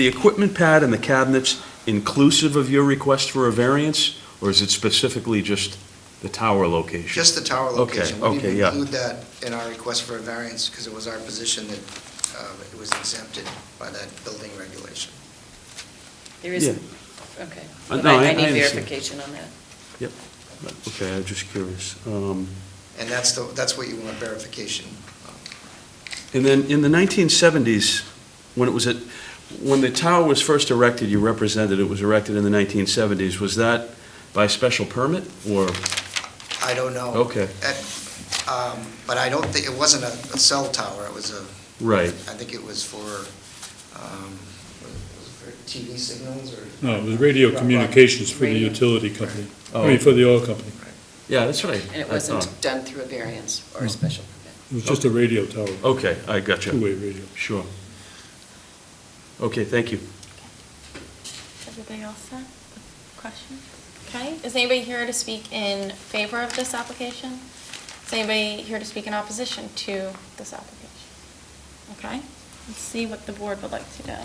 [SPEAKER 10] equipment pad and the cabinets inclusive of your request for a variance? Or is it specifically just the tower location?
[SPEAKER 6] Just the tower
[SPEAKER 10] Okay,
[SPEAKER 6] location. We
[SPEAKER 10] okay,
[SPEAKER 6] didn't
[SPEAKER 10] yeah.
[SPEAKER 6] include that in our request for a variance because it was our position that it was exempted by that building regulation.
[SPEAKER 3] There is, okay.
[SPEAKER 10] No,
[SPEAKER 3] But
[SPEAKER 10] I
[SPEAKER 3] I need
[SPEAKER 10] understand.
[SPEAKER 3] verification on that.
[SPEAKER 10] Yep, okay, I'm just curious.
[SPEAKER 6] And that's what you want verification of.
[SPEAKER 10] And then in the 1970s, when the tower was first erected, you represented it was erected in the 1970s, was that by special permit or?
[SPEAKER 6] I don't know.
[SPEAKER 10] Okay.
[SPEAKER 6] But I don't think, it wasn't a cell tower, it was
[SPEAKER 10] Right.
[SPEAKER 6] I think it was for, was it for TV signals or?
[SPEAKER 11] No, it was radio communications for the
[SPEAKER 3] Radio.
[SPEAKER 11] utility company,
[SPEAKER 10] Oh.
[SPEAKER 11] I mean, for the oil company.
[SPEAKER 10] Yeah, that's right.
[SPEAKER 3] And it
[SPEAKER 10] I
[SPEAKER 3] wasn't
[SPEAKER 10] thought.
[SPEAKER 3] done through a variance or a special permit.
[SPEAKER 11] It was just a radio tower,
[SPEAKER 10] Okay, I got you.
[SPEAKER 11] two-way radio.
[SPEAKER 10] Sure. Okay, thank you.
[SPEAKER 1] Everybody else set? Question? Okay, is anybody here to speak in favor of this application? Is anybody here to speak in opposition to this application? Okay, let's see what the board would like to do.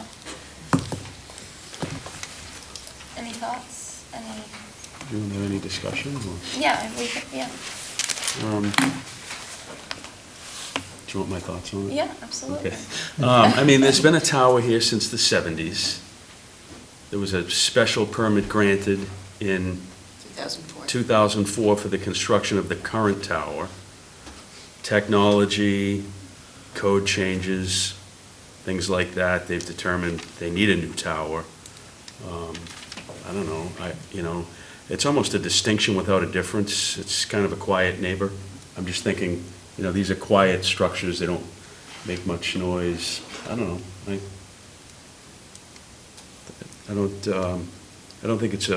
[SPEAKER 1] Any thoughts? Any?
[SPEAKER 10] Do you want to have any discussion or?
[SPEAKER 1] Yeah, we could, yeah.
[SPEAKER 10] Do you want my thoughts on it?
[SPEAKER 1] Yeah, absolutely.
[SPEAKER 10] Okay. I mean, there's been a tower here since the 70s. There was a special permit granted in
[SPEAKER 3] 2004.
[SPEAKER 10] 2004 for the construction of the current tower. Technology, code changes, things like that, they've determined they need a new tower. I don't know, it's almost a distinction without a difference. It's kind of a quiet neighbor. I'm just thinking, these are quiet structures, they don't make much noise. I don't know. I don't think it's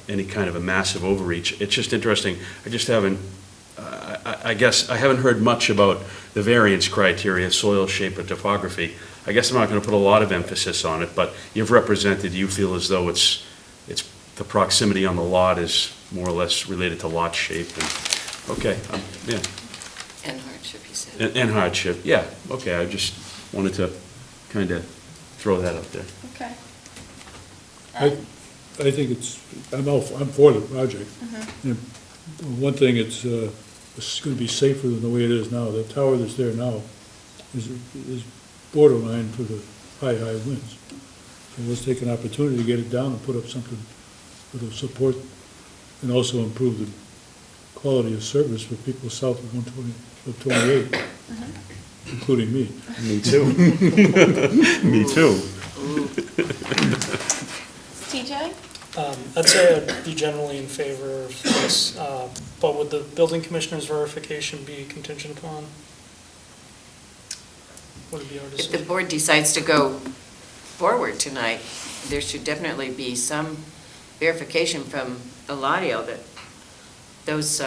[SPEAKER 10] any kind of a massive overreach. It's just interesting. I guess I haven't heard much about the variance criteria, soil shape or topography. I guess I'm not going to put a lot of emphasis on it, but you've represented, you feel as though it's the proximity on the lot is more or less related to lot shape and, okay, yeah.
[SPEAKER 3] And hardship, he said.
[SPEAKER 10] And hardship, yeah, okay, I just wanted to kind of throw that out there.
[SPEAKER 1] Okay.
[SPEAKER 11] I think I'm for the project. And one thing, it's going to be safer than the way it is now. The tower that's there now is borderline for the high winds. So let's take an opportunity to get it down and put up something that'll support and also improve the quality of service for people south of 128, including me.
[SPEAKER 10] Me too. Me too.
[SPEAKER 1] TJ?
[SPEAKER 4] I'd say I'd be generally in favor of this, but would the building commissioner's verification be contingent upon? Would it be our
[SPEAKER 3] If the
[SPEAKER 4] decision?
[SPEAKER 3] board decides to go forward tonight, there should definitely be some verification from Eladio that those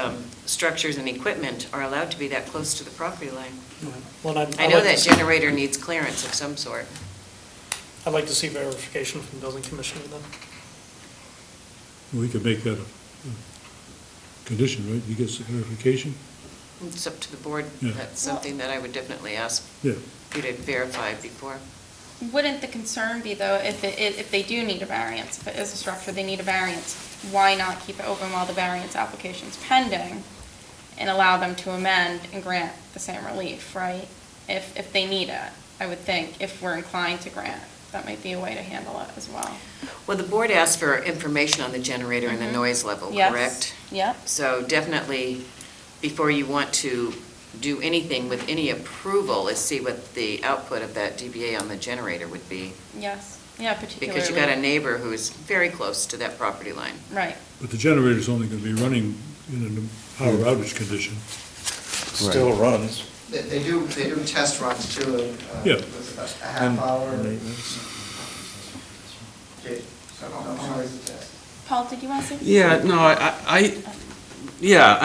[SPEAKER 3] structures and equipment are allowed to be that close to the property line.
[SPEAKER 4] Yeah. Well,
[SPEAKER 3] I know that generator needs clearance of some sort.
[SPEAKER 4] I'd like to see verification from the building commissioner then.
[SPEAKER 11] We could make that a condition, right? He gets the verification?
[SPEAKER 3] It's up to the board.
[SPEAKER 11] Yeah.
[SPEAKER 3] That's something that I would definitely ask
[SPEAKER 11] Yeah.
[SPEAKER 3] you to verify before.
[SPEAKER 1] Wouldn't the concern be, though, if they do need a variance, if it is a structure, they need a variance, why not keep it open while the variance application's pending and allow them to amend and grant the same relief, right? If they need it, I would think, if we're inclined to grant, that might be a way to handle it as well.
[SPEAKER 3] Well, the board asked for information on the generator and the noise level,
[SPEAKER 1] Yes.
[SPEAKER 3] correct?
[SPEAKER 1] Yep,
[SPEAKER 3] So definitely, before you want to do anything with any approval, is see what the output of that DBA on the generator would be.
[SPEAKER 1] yes, yeah, particularly.
[SPEAKER 3] Because you got a neighbor who is very close to that property line.
[SPEAKER 1] Right,
[SPEAKER 11] But the generator's only gonna be running in a power outage condition.
[SPEAKER 5] Still runs.
[SPEAKER 6] They do test runs too.
[SPEAKER 11] Yeah.
[SPEAKER 6] With about a half hour.
[SPEAKER 5] Maintenance.
[SPEAKER 6] Okay, so how is the test?
[SPEAKER 1] Paul, did you want to say?
[SPEAKER 10] Yeah, no, I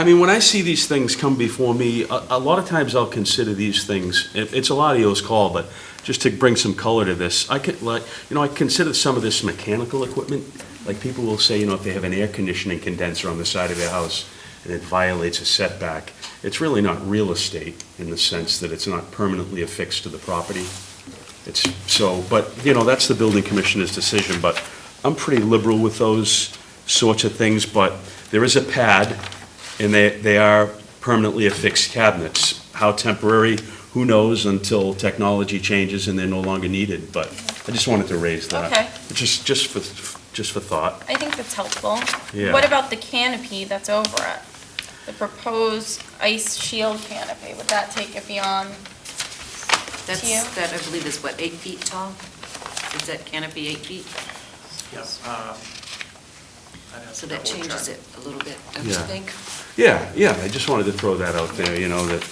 [SPEAKER 10] mean, when I see these things come before me, a lot of times I'll consider these things, it's Eladio's call, but just to bring some color to this, I could, like, I consider some of this mechanical equipment. Like, people will say, if they have an air conditioning condenser on the side of their house and it violates a setback, it's really not real estate in the sense that it's not permanently affixed to the property. It's, so, but, that's the building commissioner's decision, but I'm pretty liberal with those sorts of things, but there is a pad, and they are permanently affixed cabinets. How temporary, who knows, until technology changes and they're no longer needed, but I just wanted to raise that.
[SPEAKER 1] Okay.
[SPEAKER 10] Just for thought.
[SPEAKER 1] I think that's helpful.
[SPEAKER 10] Yeah.
[SPEAKER 1] What about the canopy that's over it? The proposed ice shield canopy, would that take it beyond?
[SPEAKER 3] That's,
[SPEAKER 1] Yeah.
[SPEAKER 3] that I believe is what, 8 feet tall? Is that canopy 8 feet?
[SPEAKER 9] Yes.
[SPEAKER 3] So that changes it a little bit, don't you
[SPEAKER 10] Yeah.
[SPEAKER 3] think?
[SPEAKER 10] Yeah, I just wanted to throw that out there, that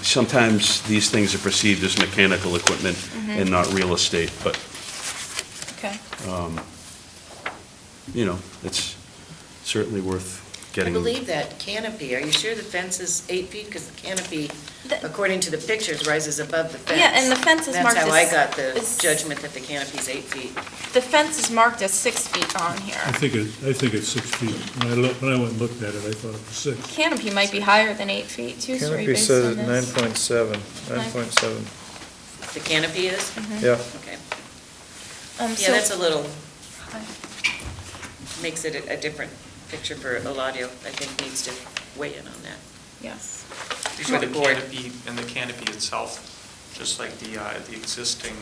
[SPEAKER 10] sometimes these things are perceived as mechanical equipment and not real estate, but,
[SPEAKER 1] Okay.
[SPEAKER 10] it's certainly worth
[SPEAKER 3] I
[SPEAKER 10] getting.
[SPEAKER 3] believe that canopy, are you sure the fence is 8 feet? Because the canopy,
[SPEAKER 1] The-
[SPEAKER 3] according to the pictures, rises above the fence.
[SPEAKER 1] Yeah, and the fence is marked
[SPEAKER 3] That's how I
[SPEAKER 1] as-
[SPEAKER 3] got the
[SPEAKER 1] is-
[SPEAKER 3] judgment that the canopy's 8 feet.
[SPEAKER 1] The fence is marked as 6 feet on here.
[SPEAKER 11] I think it's 6 feet. When I went and looked at it, I thought it was 6.
[SPEAKER 1] Canopy might be higher than 8 feet, too, Sri,
[SPEAKER 5] Canopy
[SPEAKER 1] based
[SPEAKER 5] says
[SPEAKER 1] on this.
[SPEAKER 5] 9.7, 9.7,
[SPEAKER 3] The canopy is?
[SPEAKER 5] yeah.
[SPEAKER 3] Okay.
[SPEAKER 1] So-
[SPEAKER 3] Yeah, that's a little, makes it a different picture for Eladio. I think needs to weigh in on that.
[SPEAKER 1] Yes.
[SPEAKER 3] For the
[SPEAKER 9] The
[SPEAKER 3] board.
[SPEAKER 9] canopy, and the canopy itself, just like the existing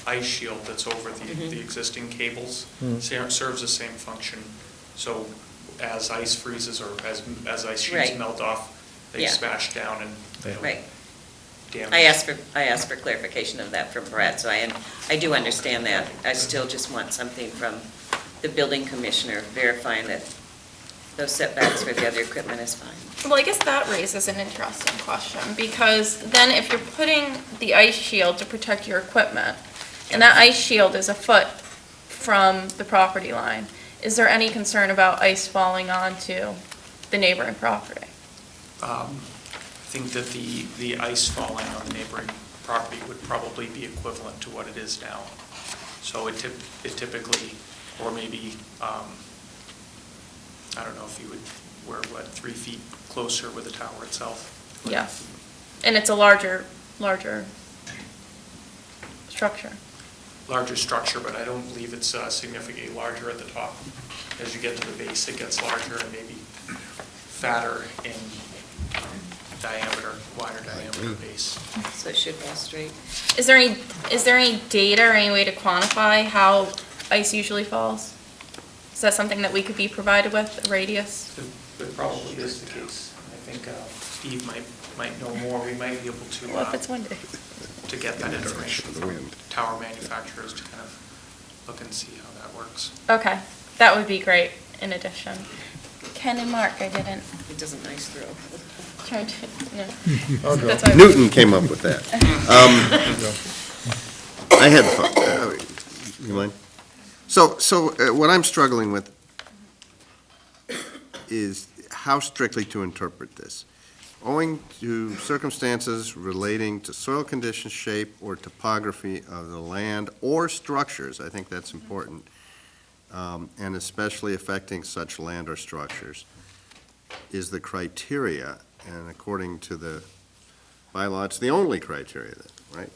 [SPEAKER 9] ice shield that's over the existing cables, serves the same function. So as ice freezes or as ice sheets
[SPEAKER 3] Right.
[SPEAKER 9] melt off, they
[SPEAKER 3] Yeah.
[SPEAKER 9] smash down and they don't
[SPEAKER 3] Right.
[SPEAKER 9] damage.
[SPEAKER 3] I asked for clarification of that from Brad, so I do understand that. I still just want something from the building commissioner verifying that those setbacks for the other equipment is fine.
[SPEAKER 1] Well, I guess that raises an interesting question, because then if you're putting the ice shield to protect your equipment, and that ice shield is a foot from the property line, is there any concern about ice falling onto the neighboring property?
[SPEAKER 9] I think that the ice falling on the neighboring property would probably be equivalent to what it is now. So it typically, or maybe, I don't know if you would, we're 3 feet closer with the tower itself.
[SPEAKER 1] Yes. And it's a larger structure.
[SPEAKER 9] Larger structure, but I don't believe it's significantly larger at the top. As you get to the base, it gets larger and maybe fatter in diameter, wider diameter base.
[SPEAKER 3] So it should fall straight.
[SPEAKER 1] Is there any data or any way to quantify how ice usually falls? Is that something that we could be provided with, a radius?
[SPEAKER 9] It probably is the case. I think Steve might know more. We might be able
[SPEAKER 1] Well, if it's
[SPEAKER 9] to
[SPEAKER 1] windy.
[SPEAKER 9] get that information
[SPEAKER 2] Direction of the
[SPEAKER 9] from
[SPEAKER 2] wind.
[SPEAKER 9] tower manufacturers to kind of look and see how that works.
[SPEAKER 1] Okay, that would be great, in addition. Ken and Mark, I didn't
[SPEAKER 3] It does a nice throw.
[SPEAKER 1] try to, no.
[SPEAKER 5] I'll go.
[SPEAKER 1] That's why-
[SPEAKER 2] Newton came up with that. I had fun. You mind? So what I'm struggling with is how strictly to interpret this. Owing to circumstances relating to soil condition, shape, or topography of the land or structures, I think that's important, and especially affecting such land or structures, is the criteria, and according to the bylaw, it's the only criteria, right?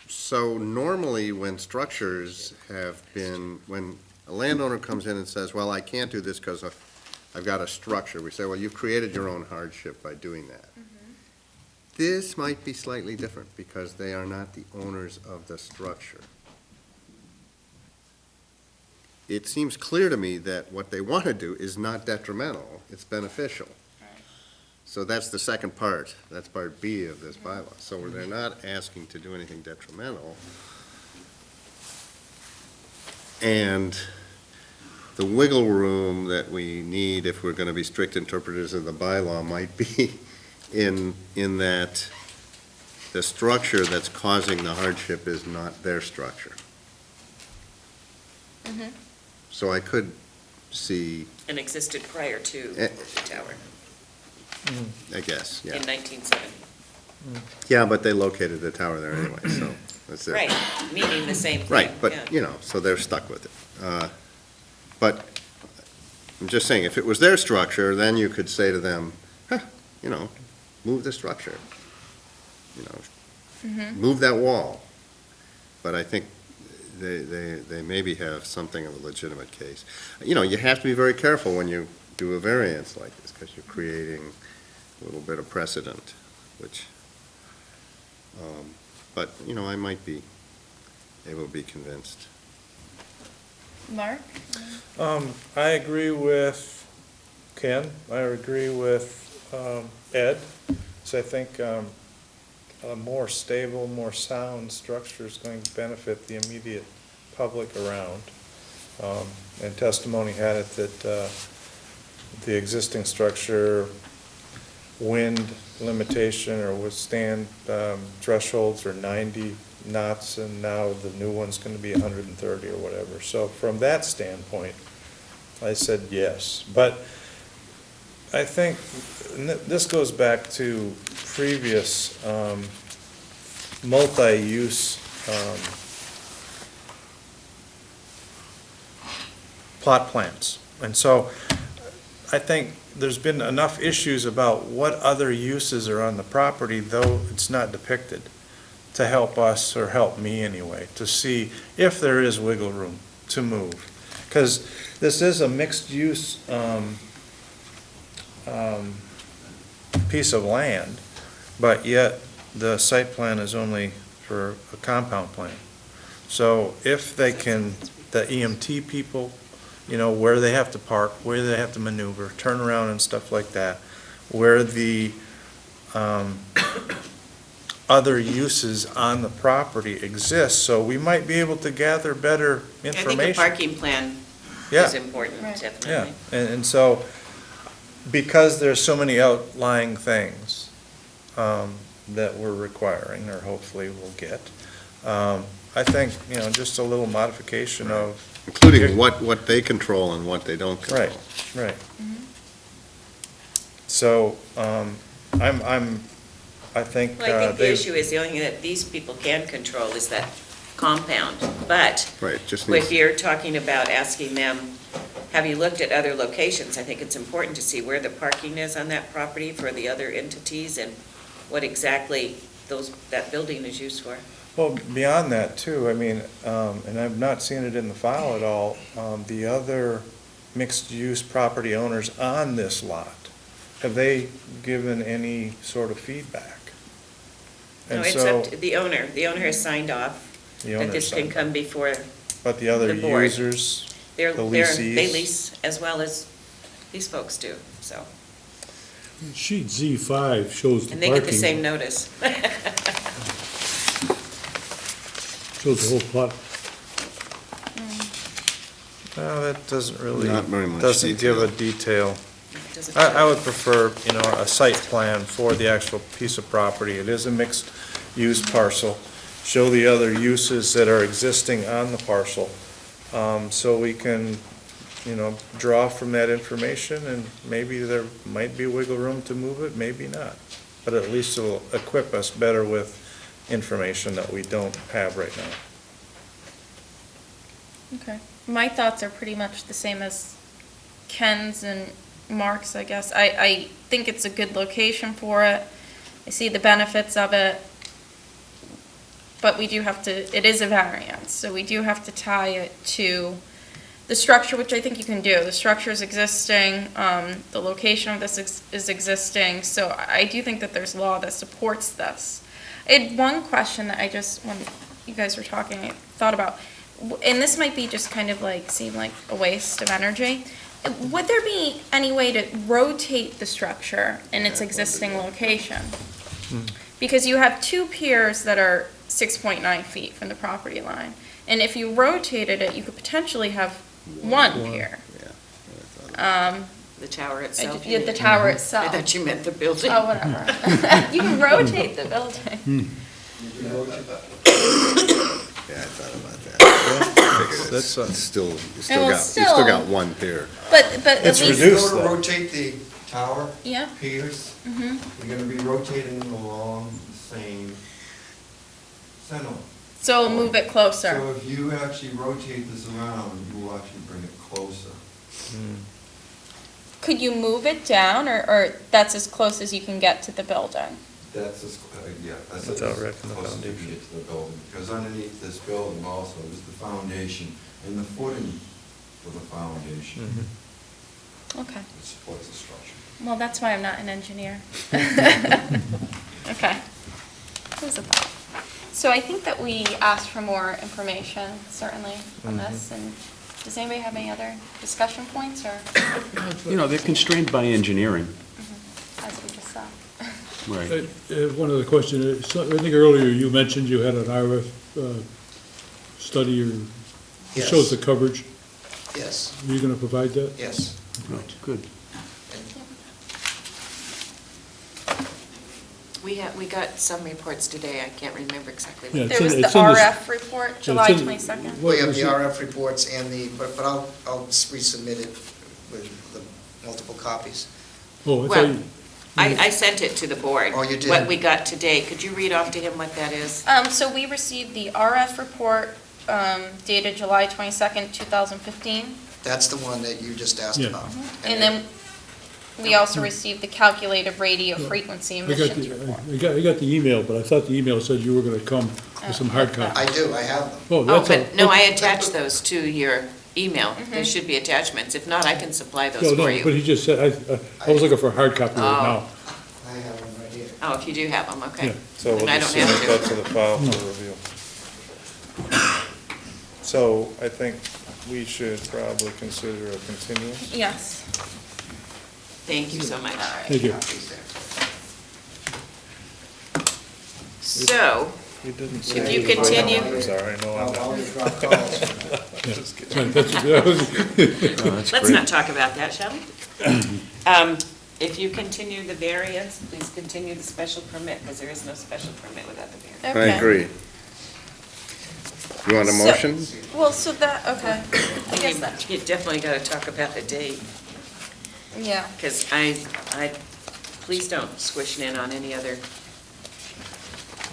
[SPEAKER 2] So normally, when structures have been, when a landowner comes in and says, well, I can't do this because I've got a structure, we say, well, you've created your own hardship by doing that. This might be slightly different because they are not the owners of the structure. It seems clear to me that what they want to do is not detrimental, it's beneficial. So that's the second part, that's part B of this bylaw. So they're not asking to do anything detrimental. And the wiggle room that we need, if we're going to be strict interpreters of the bylaw, might be in that the structure that's causing the hardship is not their structure. So I could see,
[SPEAKER 3] And existed prior to
[SPEAKER 2] Eh.
[SPEAKER 3] the tower
[SPEAKER 2] I guess, yeah.
[SPEAKER 3] in 1970.
[SPEAKER 2] Yeah, but they located the tower there anyway, so that's it.
[SPEAKER 3] Right, meaning the same thing.
[SPEAKER 2] Right,
[SPEAKER 3] yeah.
[SPEAKER 2] but, you know, so they're stuck with it. But I'm just saying, if it was their structure, then you could say to them, you know, move the structure. You know, move that wall. But I think they maybe have something of a legitimate case. You know, you have to be very careful when you do a variance like this, because you're creating a little bit of precedent, which, but, you know, I might be able to be convinced.
[SPEAKER 1] Mark?
[SPEAKER 5] I agree with Ken, I agree with Ed, so I think a more stable, more sound structure is going to benefit the immediate public around. And testimony had it that the existing structure, wind limitation or withstand thresholds are 90 knots, and now the new one's going to be 130 or whatever. So from that standpoint, I said yes. But I think, and this goes back to previous multi-use plot plans. And so I think there's been enough issues about what other uses are on the property, though it's not depicted, to help us, or help me anyway, to see if there is wiggle room to move. Because this is a mixed-use piece of land, but yet the site plan is only for a compound plan. So if they can, the EMT people, you know, where they have to park, where they have to maneuver, turn around and stuff like that, where the other uses on the property exist, so we might be able to gather better information.
[SPEAKER 3] I think a parking plan
[SPEAKER 5] Yeah.
[SPEAKER 3] is important,
[SPEAKER 1] Right.
[SPEAKER 5] Yeah,
[SPEAKER 3] definitely.
[SPEAKER 5] and so, because there's so many outlying things that we're requiring, or hopefully we'll get, I think, you know, just a little modification of.
[SPEAKER 2] Including what they control and what they don't control.
[SPEAKER 5] Right, right. So, I think
[SPEAKER 3] Well, I think the
[SPEAKER 5] they,
[SPEAKER 3] issue is, the only thing that these people can control is that compound. But
[SPEAKER 2] Right, just
[SPEAKER 3] if
[SPEAKER 2] needs,
[SPEAKER 3] you're talking about asking them, have you looked at other locations? I think it's important to see where the parking is on that property for the other entities and what exactly that building is used for.
[SPEAKER 5] well, beyond that too, I mean, and I've not seen it in the file at all, the other mixed-use property owners on this lot, have they given any sort of feedback?
[SPEAKER 3] No,
[SPEAKER 5] And
[SPEAKER 3] it's
[SPEAKER 5] so,
[SPEAKER 3] up to the owner. The owner has signed off
[SPEAKER 5] the
[SPEAKER 3] that
[SPEAKER 5] owner
[SPEAKER 3] this can
[SPEAKER 5] signed
[SPEAKER 3] come
[SPEAKER 5] up.
[SPEAKER 3] before
[SPEAKER 5] But the other
[SPEAKER 3] the board.
[SPEAKER 5] users,
[SPEAKER 3] they
[SPEAKER 5] The leasees.
[SPEAKER 3] lease as well as these folks do, so.
[SPEAKER 11] Sheet Z5 shows the
[SPEAKER 3] And they get the same
[SPEAKER 11] parking.
[SPEAKER 3] notice.
[SPEAKER 11] Shows the whole plot.
[SPEAKER 5] No, that doesn't really,
[SPEAKER 2] Not very much
[SPEAKER 5] doesn't give a
[SPEAKER 2] detail.
[SPEAKER 5] detail. I would prefer, a site plan for the actual piece of property. It is a mixed-use parcel. Show the other uses that are existing on the parcel, so we can, draw from that information, and maybe there might be wiggle room to move it, maybe not. But at least it'll equip us better with information that we don't have right now.
[SPEAKER 1] Okay. My thoughts are pretty much the same as Ken's and Mark's, I guess. I think it's a good location for it. I see the benefits of it. But we do have to, it is a variance, so we do have to tie it to the structure, which I think you can do. The structure is existing, the location of this is existing, so I do think that there's law that supports this. I had one question that I just, when you guys were talking, I thought about, and this might be just kind of like, seem like a waste of energy. Would there be any way to rotate the structure in its existing location? Because you have two piers that are 6.9 feet from the property line. And if you rotated it, you could potentially have one pier.
[SPEAKER 3] The tower itself?
[SPEAKER 1] Yeah, the tower itself.
[SPEAKER 3] I thought you meant the building.
[SPEAKER 1] Oh, whatever. You can rotate the building.
[SPEAKER 2] Yeah, I thought about that. Figured
[SPEAKER 5] That's,
[SPEAKER 2] it's still,
[SPEAKER 1] well,
[SPEAKER 2] you still got one pier.
[SPEAKER 1] But at
[SPEAKER 5] It's
[SPEAKER 1] least.
[SPEAKER 5] reduced.
[SPEAKER 7] If you go to
[SPEAKER 5] though.
[SPEAKER 7] rotate the tower
[SPEAKER 1] Yeah.
[SPEAKER 7] piers,
[SPEAKER 1] Mhm.
[SPEAKER 7] you're gonna be rotating them along the same center.
[SPEAKER 1] So move it closer.
[SPEAKER 7] So if you actually rotate this around, you will actually bring it closer.
[SPEAKER 1] Could you move it down, or that's as close as you can get to the building?
[SPEAKER 7] That's, yeah, that's
[SPEAKER 5] Without
[SPEAKER 7] as
[SPEAKER 5] wrecking the
[SPEAKER 7] close as you can
[SPEAKER 5] foundation.
[SPEAKER 7] get to the building. Because underneath this building also is the foundation and the footing for the foundation
[SPEAKER 1] Okay.
[SPEAKER 7] that supports the structure.
[SPEAKER 1] Well, that's why I'm not an engineer. Okay. There's a thought. So I think that we asked for more information, certainly, on this, and does anybody have any other discussion points, or,
[SPEAKER 10] They're constrained by engineering.
[SPEAKER 1] as we just saw?
[SPEAKER 10] Right.
[SPEAKER 11] One other question, I think earlier you mentioned you had an RF study or, it
[SPEAKER 6] Yes.
[SPEAKER 11] shows the coverage.
[SPEAKER 6] Yes,
[SPEAKER 11] Are you gonna provide that?
[SPEAKER 6] yes.
[SPEAKER 10] Oh, good.
[SPEAKER 3] We got some reports today, I can't remember exactly
[SPEAKER 11] Yeah,
[SPEAKER 3] what.
[SPEAKER 1] There was the
[SPEAKER 11] it's in this-
[SPEAKER 1] RF report, July
[SPEAKER 11] in-
[SPEAKER 1] 22nd.
[SPEAKER 6] We have
[SPEAKER 11] was
[SPEAKER 6] the
[SPEAKER 11] it?
[SPEAKER 6] RF reports and but I'll resubmit it with the multiple copies.
[SPEAKER 11] Oh, I thought
[SPEAKER 3] Well,
[SPEAKER 11] you-
[SPEAKER 3] I sent it to the board.
[SPEAKER 6] Oh, you did?
[SPEAKER 3] What we got today. Could you read off to him what that is?
[SPEAKER 1] So we received the RF report dated July 22nd, 2015,
[SPEAKER 6] That's the one that you just asked
[SPEAKER 11] Yeah.
[SPEAKER 6] about.
[SPEAKER 1] and then we also received the calculated radio frequency
[SPEAKER 11] I got
[SPEAKER 1] emissions report.
[SPEAKER 11] I got the email, but I thought the email said you were gonna come with some hard copies.
[SPEAKER 6] I do, I have them.
[SPEAKER 11] Oh,
[SPEAKER 3] Oh,
[SPEAKER 11] that's all.
[SPEAKER 3] but no, I attached those to your email. There should be attachments. If not, I can supply
[SPEAKER 11] No,
[SPEAKER 3] those
[SPEAKER 11] no,
[SPEAKER 3] for
[SPEAKER 11] but
[SPEAKER 3] you.
[SPEAKER 11] he just said, I was looking for a hard copy right now.
[SPEAKER 6] I have them right here.
[SPEAKER 3] Oh, if you do have them, okay.
[SPEAKER 11] Yeah.
[SPEAKER 5] So we'll
[SPEAKER 3] And I
[SPEAKER 5] just
[SPEAKER 3] don't have
[SPEAKER 5] submit
[SPEAKER 3] to.
[SPEAKER 5] that to the file for review. So I think we should probably consider a continuance.
[SPEAKER 1] Yes.
[SPEAKER 3] Thank you so much.
[SPEAKER 11] Thank you.
[SPEAKER 3] So,
[SPEAKER 5] You didn't
[SPEAKER 3] If
[SPEAKER 5] say
[SPEAKER 3] you
[SPEAKER 5] the vote.
[SPEAKER 3] continue-
[SPEAKER 5] I'm sorry, no, I'm
[SPEAKER 6] I'll
[SPEAKER 5] not.
[SPEAKER 6] just drop calls.
[SPEAKER 5] Just kidding.
[SPEAKER 11] Right, that was-
[SPEAKER 10] Oh, that's
[SPEAKER 3] let's
[SPEAKER 10] great.
[SPEAKER 3] not talk about that, shall we? If you continue the variance, please continue the special permit, because there is no special permit without the variance.
[SPEAKER 2] I
[SPEAKER 1] Okay.
[SPEAKER 2] agree. You want a
[SPEAKER 1] So-
[SPEAKER 2] motion?
[SPEAKER 1] Well, so that, okay, I guess that,
[SPEAKER 3] You definitely got to talk about the date,
[SPEAKER 1] yeah.
[SPEAKER 3] because please don't squish in on any other,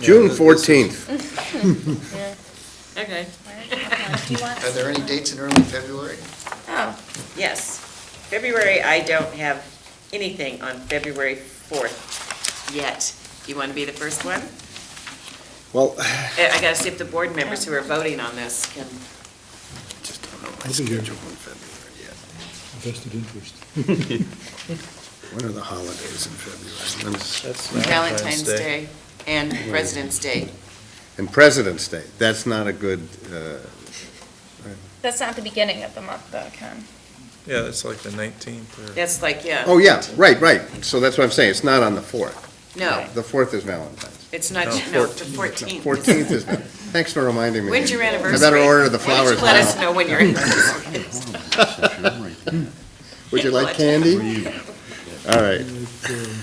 [SPEAKER 2] June
[SPEAKER 5] this is-
[SPEAKER 2] 14th.
[SPEAKER 1] Yeah.
[SPEAKER 3] okay,
[SPEAKER 1] Do you want?
[SPEAKER 6] Are there any dates in early February?
[SPEAKER 1] Oh,
[SPEAKER 3] yes. February, I don't have anything on February 4th yet. You want to be the first one?
[SPEAKER 2] Well,
[SPEAKER 3] I got to see if the board members who are voting on this can,
[SPEAKER 2] just don't know my
[SPEAKER 11] I'll be here.
[SPEAKER 2] schedule in February yet.
[SPEAKER 11] Vested interest.
[SPEAKER 2] When are the holidays in February? When's-
[SPEAKER 5] That's
[SPEAKER 3] Valentine's Day and President's Day.
[SPEAKER 2] And President's Day, that's not a good,
[SPEAKER 1] that's not the beginning of the month, though, Ken.
[SPEAKER 5] Yeah, that's like the 19th or.
[SPEAKER 3] That's like, yeah.
[SPEAKER 2] oh, yeah, right, so that's what I'm saying, it's not on the 4th.
[SPEAKER 3] No,
[SPEAKER 2] The 4th is Valentine's.
[SPEAKER 3] It's not,
[SPEAKER 5] No,
[SPEAKER 3] no, the 14th.
[SPEAKER 2] 14th is, thanks for reminding me.
[SPEAKER 3] When's your anniversary?
[SPEAKER 2] I better order the flowers
[SPEAKER 3] Why don't you let us
[SPEAKER 2] now.
[SPEAKER 3] know when your anniversary is?
[SPEAKER 2] Would you like candy? All right.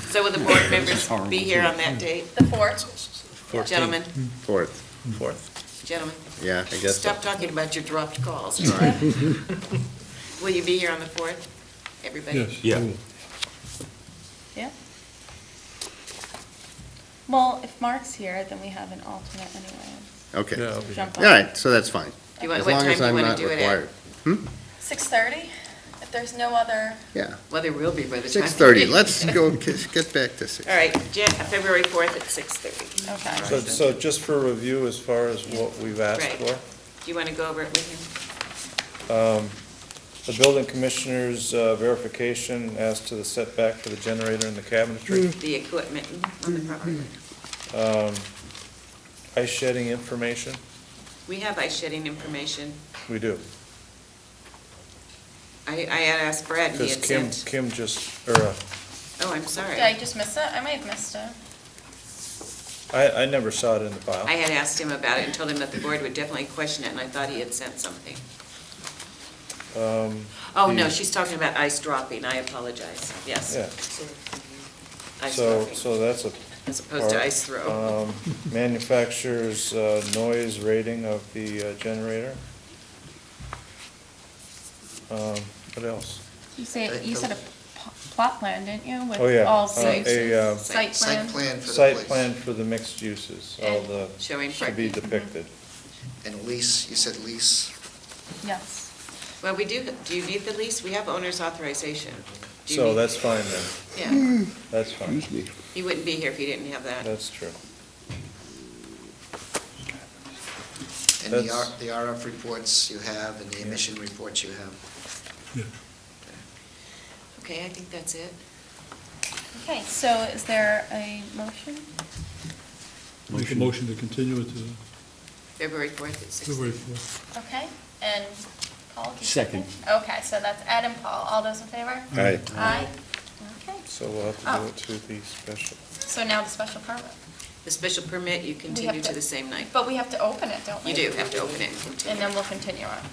[SPEAKER 3] So will the board members be here on that date?
[SPEAKER 1] The 4th?
[SPEAKER 3] Gentlemen,
[SPEAKER 2] 4th.
[SPEAKER 3] gentlemen,
[SPEAKER 2] Yeah, I guess so.
[SPEAKER 3] stop talking about your dropped calls.
[SPEAKER 2] All right.
[SPEAKER 3] Will you be here on the 4th? Everybody?
[SPEAKER 11] Yes.
[SPEAKER 10] Yeah.
[SPEAKER 11] I will.
[SPEAKER 1] Yeah. Well, if Mark's here, then we have an alternate anyway.
[SPEAKER 2] Okay.
[SPEAKER 5] Yeah,
[SPEAKER 2] All
[SPEAKER 5] I'll be here.
[SPEAKER 1] Jump on.
[SPEAKER 2] right, so that's fine.
[SPEAKER 3] Do you want-
[SPEAKER 2] As
[SPEAKER 3] what
[SPEAKER 2] long
[SPEAKER 3] time
[SPEAKER 2] as
[SPEAKER 3] do you
[SPEAKER 2] I'm
[SPEAKER 3] wanna
[SPEAKER 2] not
[SPEAKER 3] do it at?
[SPEAKER 2] required.
[SPEAKER 1] 6:30? If there's no other,
[SPEAKER 2] Yeah,
[SPEAKER 3] Well, there will be by the time.
[SPEAKER 2] 6:30. Let's go, get back to 6.
[SPEAKER 3] All right, February 4th at 6:30.
[SPEAKER 1] okay.
[SPEAKER 5] So just for review, as far as what we've asked
[SPEAKER 3] Right.
[SPEAKER 5] for,
[SPEAKER 3] Do you want to go over it with him?
[SPEAKER 5] the building commissioner's verification as to the setback for the generator and the cabinetry,
[SPEAKER 3] The equipment on the property?
[SPEAKER 5] ice shedding information,
[SPEAKER 3] We have ice shedding information.
[SPEAKER 5] we do.
[SPEAKER 3] I had asked Brad, and he
[SPEAKER 5] Because
[SPEAKER 3] had sent.
[SPEAKER 5] Kim just,
[SPEAKER 3] Oh, I'm sorry.
[SPEAKER 1] Did I just miss it? I might have missed it.
[SPEAKER 5] I never saw it in the file.
[SPEAKER 3] I had asked him about it and told him that the board would definitely question it, and I thought he had sent something. Oh, no, she's talking about ice dropping, I apologize, yes.
[SPEAKER 5] Yeah,
[SPEAKER 3] Ice
[SPEAKER 5] so
[SPEAKER 3] dropping,
[SPEAKER 5] that's a
[SPEAKER 3] as opposed to
[SPEAKER 5] part.
[SPEAKER 3] ice throw.
[SPEAKER 5] Manufacturer's noise rating of the generator. What else?
[SPEAKER 1] You said a plot plan, didn't you? With
[SPEAKER 5] Oh, yeah.
[SPEAKER 1] all
[SPEAKER 3] Site-
[SPEAKER 5] A
[SPEAKER 1] site
[SPEAKER 6] Site
[SPEAKER 1] plan?
[SPEAKER 6] plan for the
[SPEAKER 5] site
[SPEAKER 6] place.
[SPEAKER 5] plan for the mixed uses, all
[SPEAKER 3] And
[SPEAKER 5] the,
[SPEAKER 3] showing
[SPEAKER 5] should be
[SPEAKER 3] parking.
[SPEAKER 5] depicted.
[SPEAKER 6] And lease, you said lease.
[SPEAKER 1] Yes.
[SPEAKER 3] Well, we do you need the lease? We have owner's authorization. Do you
[SPEAKER 5] So
[SPEAKER 3] need-
[SPEAKER 5] that's fine then,
[SPEAKER 3] Yeah,
[SPEAKER 5] that's fine,
[SPEAKER 3] he wouldn't be here if he didn't have that.
[SPEAKER 5] that's true.
[SPEAKER 6] And
[SPEAKER 5] That's-
[SPEAKER 6] the RF reports you have and the emission reports you have.
[SPEAKER 11] Yeah.
[SPEAKER 3] Okay, I think that's it.
[SPEAKER 1] Okay, so is there a motion?
[SPEAKER 11] Make a motion to continue it to
[SPEAKER 3] February 4th at 6.
[SPEAKER 11] February 4th.
[SPEAKER 1] Okay, and Paul? do you
[SPEAKER 10] Second.
[SPEAKER 1] Okay, so that's Ed and Paul. All those in favor?
[SPEAKER 2] All right.
[SPEAKER 1] Aye. Okay,
[SPEAKER 5] So we'll have to
[SPEAKER 1] Oh.
[SPEAKER 5] do it to the special.
[SPEAKER 1] so now the special permit.
[SPEAKER 3] The special permit, you continue
[SPEAKER 1] to-
[SPEAKER 3] to the same night.
[SPEAKER 1] But we have to open it, don't we?
[SPEAKER 3] You do have to open it and
[SPEAKER 1] And
[SPEAKER 3] continue.
[SPEAKER 1] then we'll continue it.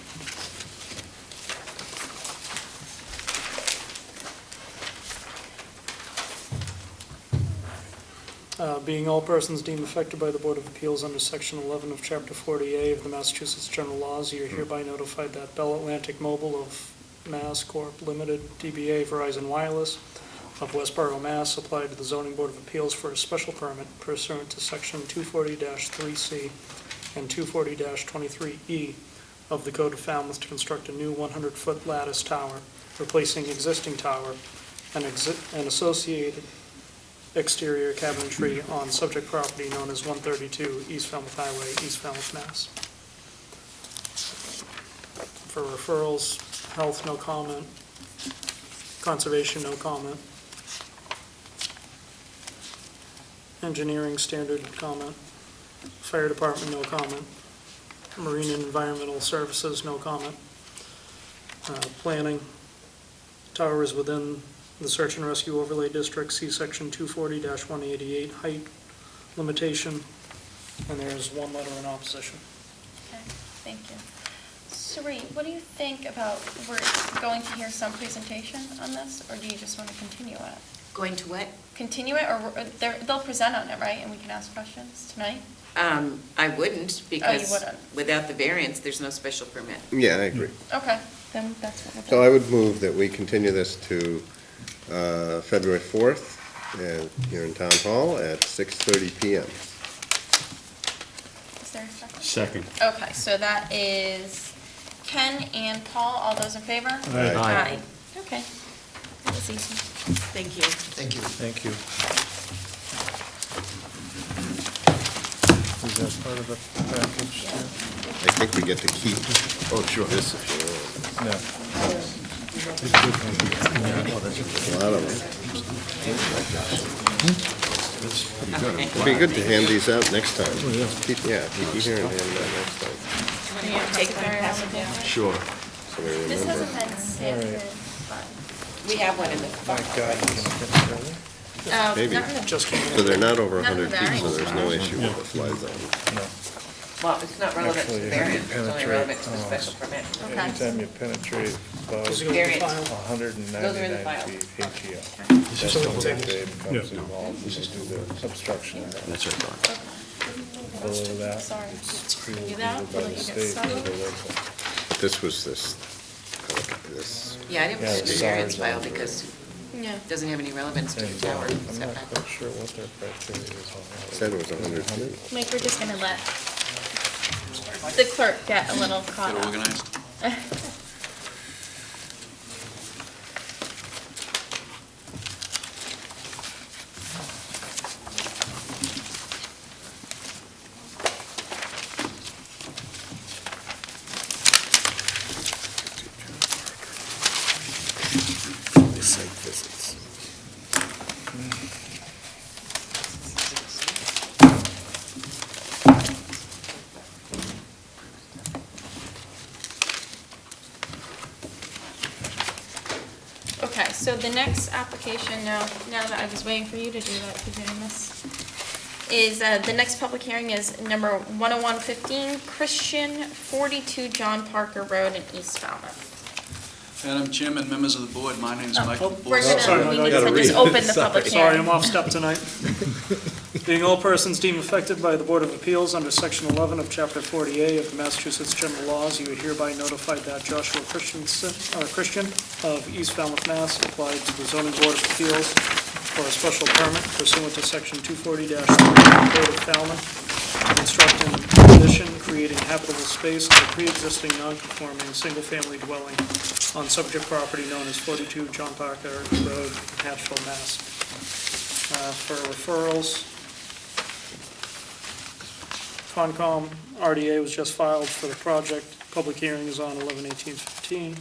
[SPEAKER 4] Being all persons deemed affected by the Board of Appeals under Section 11 of Chapter 40A of the Massachusetts General Laws, you are hereby notified that Bell Atlantic Mobile of Mass Corp. Limited, DBA Verizon Wireless of Westboro, Mass. applied to the Zoning Board of Appeals for a special permit pursuant to Section 240-3C and 240-23E of the Code of Falmouth to construct a new 100-foot lattice tower, replacing existing tower and associated exterior cabinetry on subject property known as 132 East Falmouth Highway, East Falmouth, Mass. For referrals, health, no comment. Conservation, no comment. Engineering, standard comment. Fire department, no comment. Marine and environmental services, no comment. Planning, tower is within the search and rescue overlay district, see section 240-188, height limitation, and there's one letter in opposition.
[SPEAKER 1] Okay, thank you. Sari, what do you think about, we're going to hear some presentation on this, or do you just want to continue it?
[SPEAKER 3] Going to what?
[SPEAKER 1] Continue it, or they'll present on it, right, and we can ask questions tonight?
[SPEAKER 3] I wouldn't, because
[SPEAKER 1] wouldn't.
[SPEAKER 3] without the variance, there's no special permit.
[SPEAKER 2] Yeah, I agree.
[SPEAKER 1] Okay, then that's what we'll do.
[SPEAKER 2] So I would move that we continue this to February 4th here in Town Hall at 6:30 PM.
[SPEAKER 1] Is there a second?
[SPEAKER 10] Second.
[SPEAKER 1] Okay, so that is Ken and Paul, all those in favor?
[SPEAKER 2] Aye.
[SPEAKER 10] Aye.
[SPEAKER 1] Okay, that was easy.
[SPEAKER 3] Thank you.
[SPEAKER 6] Thank you.
[SPEAKER 5] Thank you. Is that part of the package?
[SPEAKER 2] I think we get to keep, oh, sure, this if you want.
[SPEAKER 5] No.
[SPEAKER 2] A lot of them.
[SPEAKER 3] Okay.
[SPEAKER 2] It'd be good to hand these out next time. Keep here and hand them out next time.
[SPEAKER 3] Do you want to take one and pass it down?
[SPEAKER 10] Sure.
[SPEAKER 2] So we
[SPEAKER 1] This
[SPEAKER 2] remember.
[SPEAKER 1] hasn't been stamped, but
[SPEAKER 3] We have one in the.
[SPEAKER 5] My God, you can get it early?
[SPEAKER 2] Maybe.
[SPEAKER 1] Not in the-
[SPEAKER 4] Just came in.
[SPEAKER 2] So they're not over
[SPEAKER 1] Not in the
[SPEAKER 2] 100 feet, so
[SPEAKER 1] variance.
[SPEAKER 2] there's no issue with the fly zone.
[SPEAKER 3] Well, it's not relevant to
[SPEAKER 5] Actually,
[SPEAKER 3] the
[SPEAKER 5] you
[SPEAKER 3] variance, it's only
[SPEAKER 5] penetrate,
[SPEAKER 3] relevant to the special permit.
[SPEAKER 1] Okay.
[SPEAKER 5] Anytime you penetrate above
[SPEAKER 4] Does it go in the
[SPEAKER 3] Variance.
[SPEAKER 4] file?
[SPEAKER 5] 199
[SPEAKER 3] file.
[SPEAKER 5] feet ATL,
[SPEAKER 4] So
[SPEAKER 5] that's
[SPEAKER 4] we'll
[SPEAKER 5] when
[SPEAKER 4] take-
[SPEAKER 5] the grade becomes involved, we just do the obstruction.
[SPEAKER 10] That's right, Don.
[SPEAKER 5] Below that,
[SPEAKER 1] Sorry.
[SPEAKER 5] it's
[SPEAKER 1] Do
[SPEAKER 5] approved
[SPEAKER 1] that,
[SPEAKER 5] either by
[SPEAKER 1] will
[SPEAKER 5] the
[SPEAKER 1] you get
[SPEAKER 5] state or
[SPEAKER 1] started?
[SPEAKER 5] the local.
[SPEAKER 2] This was this, this,
[SPEAKER 3] Yeah, I didn't
[SPEAKER 5] Yeah,
[SPEAKER 3] put it in
[SPEAKER 5] the
[SPEAKER 3] the variance
[SPEAKER 5] SARS
[SPEAKER 3] file
[SPEAKER 5] on it.
[SPEAKER 3] because
[SPEAKER 1] Yeah.
[SPEAKER 3] it doesn't have any relevance to the
[SPEAKER 5] And
[SPEAKER 3] tower
[SPEAKER 5] I'm not
[SPEAKER 3] setback.
[SPEAKER 5] quite sure what their criteria is on that.
[SPEAKER 2] said it was 100 feet.
[SPEAKER 1] Mike, we're just gonna let the clerk get a little caught up.
[SPEAKER 2] Site visits.
[SPEAKER 1] Okay, so the next application, now that I was waiting for you to do that, because you're doing this, is, the next public hearing is number 10115, Christian, 42 John Parker Road in East Falmouth.
[SPEAKER 12] Madam Chairman, members of the board, my name is Michael
[SPEAKER 1] We're
[SPEAKER 12] Borselli.
[SPEAKER 4] sorry,
[SPEAKER 1] we
[SPEAKER 4] I
[SPEAKER 1] need
[SPEAKER 4] gotta
[SPEAKER 1] to just
[SPEAKER 4] read.
[SPEAKER 1] open the public
[SPEAKER 4] Sorry,
[SPEAKER 1] hearing.
[SPEAKER 4] I'm off step tonight. Being all persons deemed affected by the Board of Appeals under Section 11 of Chapter 40A of the Massachusetts General Laws, you are hereby notified that Joshua Christian of East Falmouth, Mass. applied to the Zoning Board of Appeals for a special permit pursuant to Section 240-3 of the Code of Falmouth to construct an addition creating habitable space on a pre-existing non-conforming single-family dwelling on subject property known as 42 John Parker Road, Hatchville, Mass. For referrals, Concom RDA was just filed for the project. Public hearing is on 11/18/15.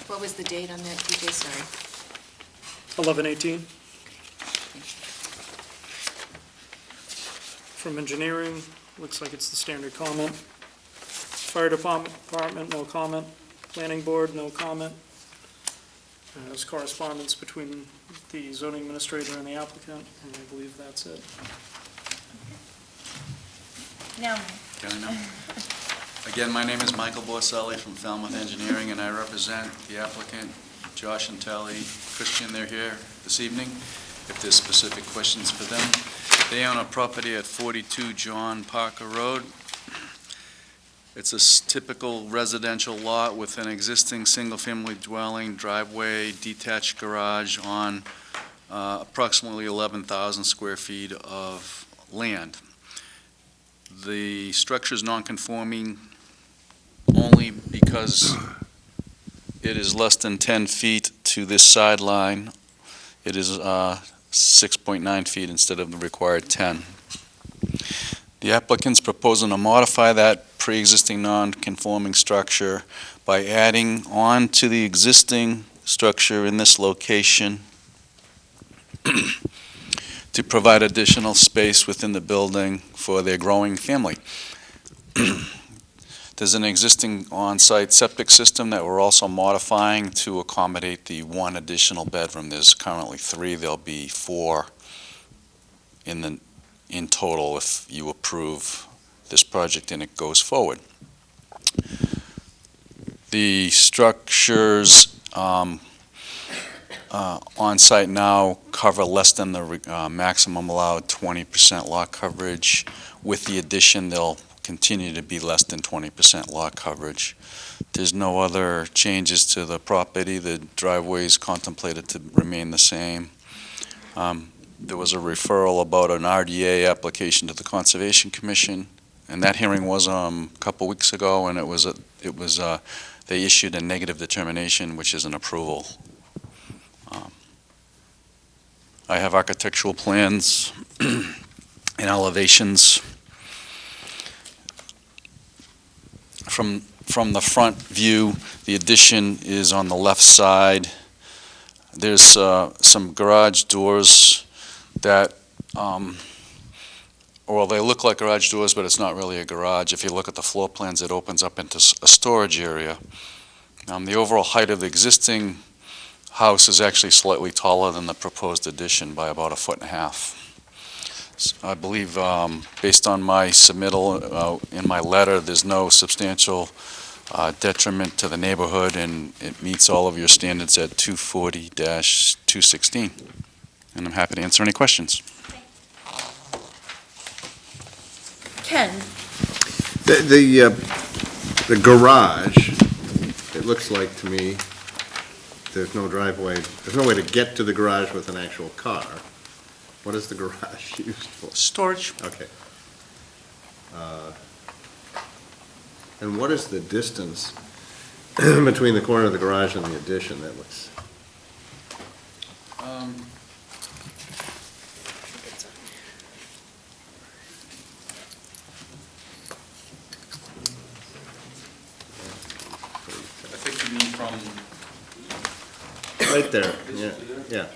[SPEAKER 3] What was the date on that, TJ? Sorry.
[SPEAKER 4] 11/18. From engineering, looks like it's the standard comment. Fire department, no comment. Planning board, no comment. There's correspondence between the zoning administrator and the applicant, and I believe that's it.
[SPEAKER 1] Now,
[SPEAKER 12] Can I know? Again, my name is Michael Borselli from Falmouth Engineering, and I represent the applicant, Josh and Tally Christian. They're here this evening, if there's specific questions for them. They own a property at 42 John Parker Road. It's a typical residential lot with an existing single-family dwelling, driveway, detached garage on approximately 11,000 square feet of land. The structure is non-conforming only because it is less than 10 feet to this sideline. It is 6.9 feet instead of the required 10. The applicant's proposing to modify that pre-existing non-conforming structure by adding on to the existing structure in this location to provide additional space within the building for their growing family. There's an existing on-site septic system that we're also modifying to accommodate the one additional bedroom. There's currently 3, there'll be 4 in total if you approve this project and it goes forward. The structures on-site now cover less than the maximum allowed 20% lot coverage. With the addition, they'll continue to be less than 20% lot coverage. There's no other changes to the property. The driveway is contemplated to remain the same. There was a referral about an RDA application to the Conservation Commission, and that hearing was a couple weeks ago, and they issued a negative determination, which is an approval. I have architectural plans and elevations. From the front view, the addition is on the left side. There's some garage doors that, well, they look like garage doors, but it's not really a garage. If you look at the floor plans, it opens up into a storage area. The overall height of the existing house is actually slightly taller than the proposed addition by about 1.5 feet. I believe, based on my submittal in my letter, there's no substantial detriment to the neighborhood, and it meets all of your standards at 240-216. And I'm happy to answer any questions.
[SPEAKER 1] Ken?
[SPEAKER 2] The garage, it looks like to me, there's no driveway, there's no way to get to the garage with an actual car. What is the garage used for?
[SPEAKER 12] Storage.
[SPEAKER 2] Okay. And what is the distance between the corner of the garage and the addition? That looks,
[SPEAKER 12] I think you mean from
[SPEAKER 2] right there, yeah, yeah.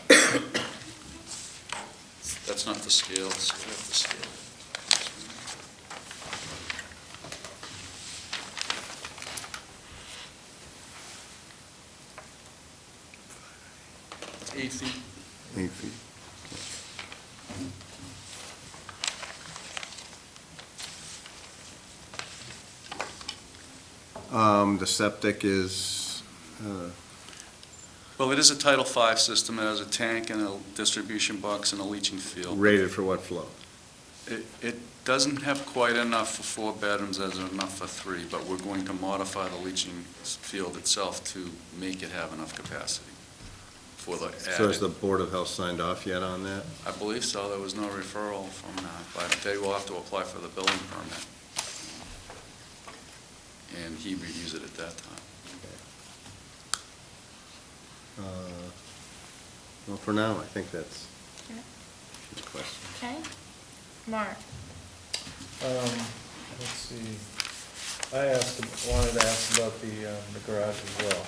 [SPEAKER 12] That's not the scale, it's the scale. It's 8 feet.
[SPEAKER 2] 8 feet. The septic is,
[SPEAKER 12] Well, it is a Title V system. It has a tank and a distribution box and a leaching field.
[SPEAKER 2] rated for what flow?
[SPEAKER 12] It doesn't have quite enough for 4 bedrooms, as enough for 3, but we're going to modify the leaching field itself to make it have enough capacity for the
[SPEAKER 2] So has
[SPEAKER 12] added.
[SPEAKER 2] the Board of Health signed off yet on that?
[SPEAKER 12] I believe so. There was no referral from that, but they will have to apply for the building permit. And he reviews it at that time.
[SPEAKER 2] Well, for now, I think that's
[SPEAKER 1] Yeah.
[SPEAKER 2] a good question.
[SPEAKER 1] Okay. Mark?
[SPEAKER 5] Let's see, wanted to ask about the garage as well.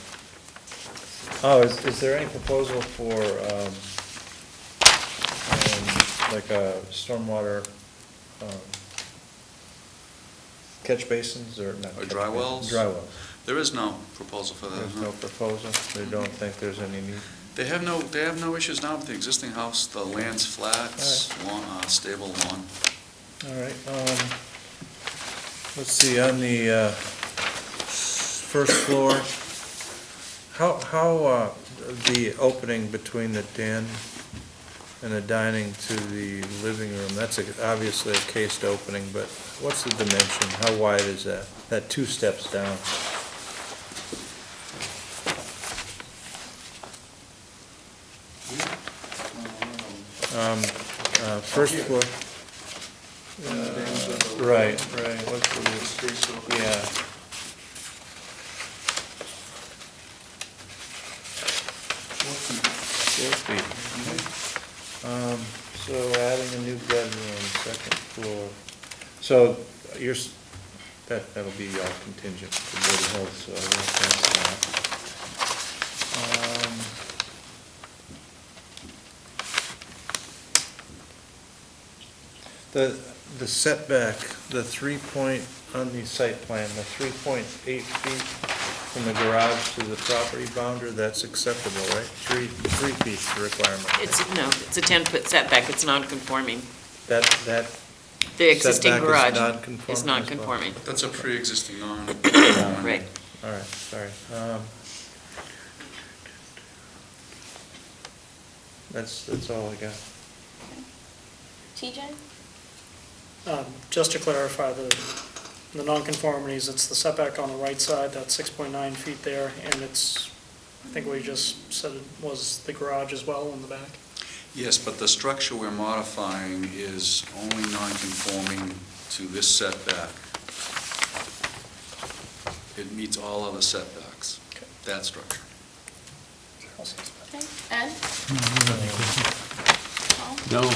[SPEAKER 5] Oh, is there any proposal for, like a stormwater, catch basins or not?
[SPEAKER 12] Or dry wells?
[SPEAKER 5] Dry wells.
[SPEAKER 12] There is no proposal for that.
[SPEAKER 5] There's no proposal? They don't think there's any need?
[SPEAKER 12] They have no issues now with the existing house. The land's flat, it's lawn, stable lawn.
[SPEAKER 5] All right, let's see, on the first floor, how the opening between the den and the dining to the living room, that's obviously a cased opening, but what's the dimension? How wide is that? That 2 steps down? First floor. Right, what's the, yeah. 4 feet. So adding a new bedroom, second floor. So that'll be all contingent to Board of Health, so I won't pass that. The setback, the 3 on the site plan, the 3.8 feet from the garage to the property boundary, that's acceptable, right? 3 feet's the requirement.
[SPEAKER 3] It's a 10-foot setback, it's non-conforming.
[SPEAKER 5] That
[SPEAKER 3] The existing
[SPEAKER 5] setback
[SPEAKER 3] garage
[SPEAKER 5] non-conforming
[SPEAKER 3] is
[SPEAKER 5] as well?
[SPEAKER 3] non-conforming.
[SPEAKER 12] That's a pre-existing non.
[SPEAKER 3] Right.
[SPEAKER 5] All right, sorry. That's all I got.
[SPEAKER 1] TJ?
[SPEAKER 4] Just to clarify, the nonconformities, it's the setback on the right side, that's 6.9 feet there, and it's, I think we just said it was the garage as well in the back.
[SPEAKER 12] Yes, but the structure we're modifying is only non-conforming to this setback. It meets all other setbacks, that structure.
[SPEAKER 1] Okay. Ed? Paul?
[SPEAKER 10] No.
[SPEAKER 1] Any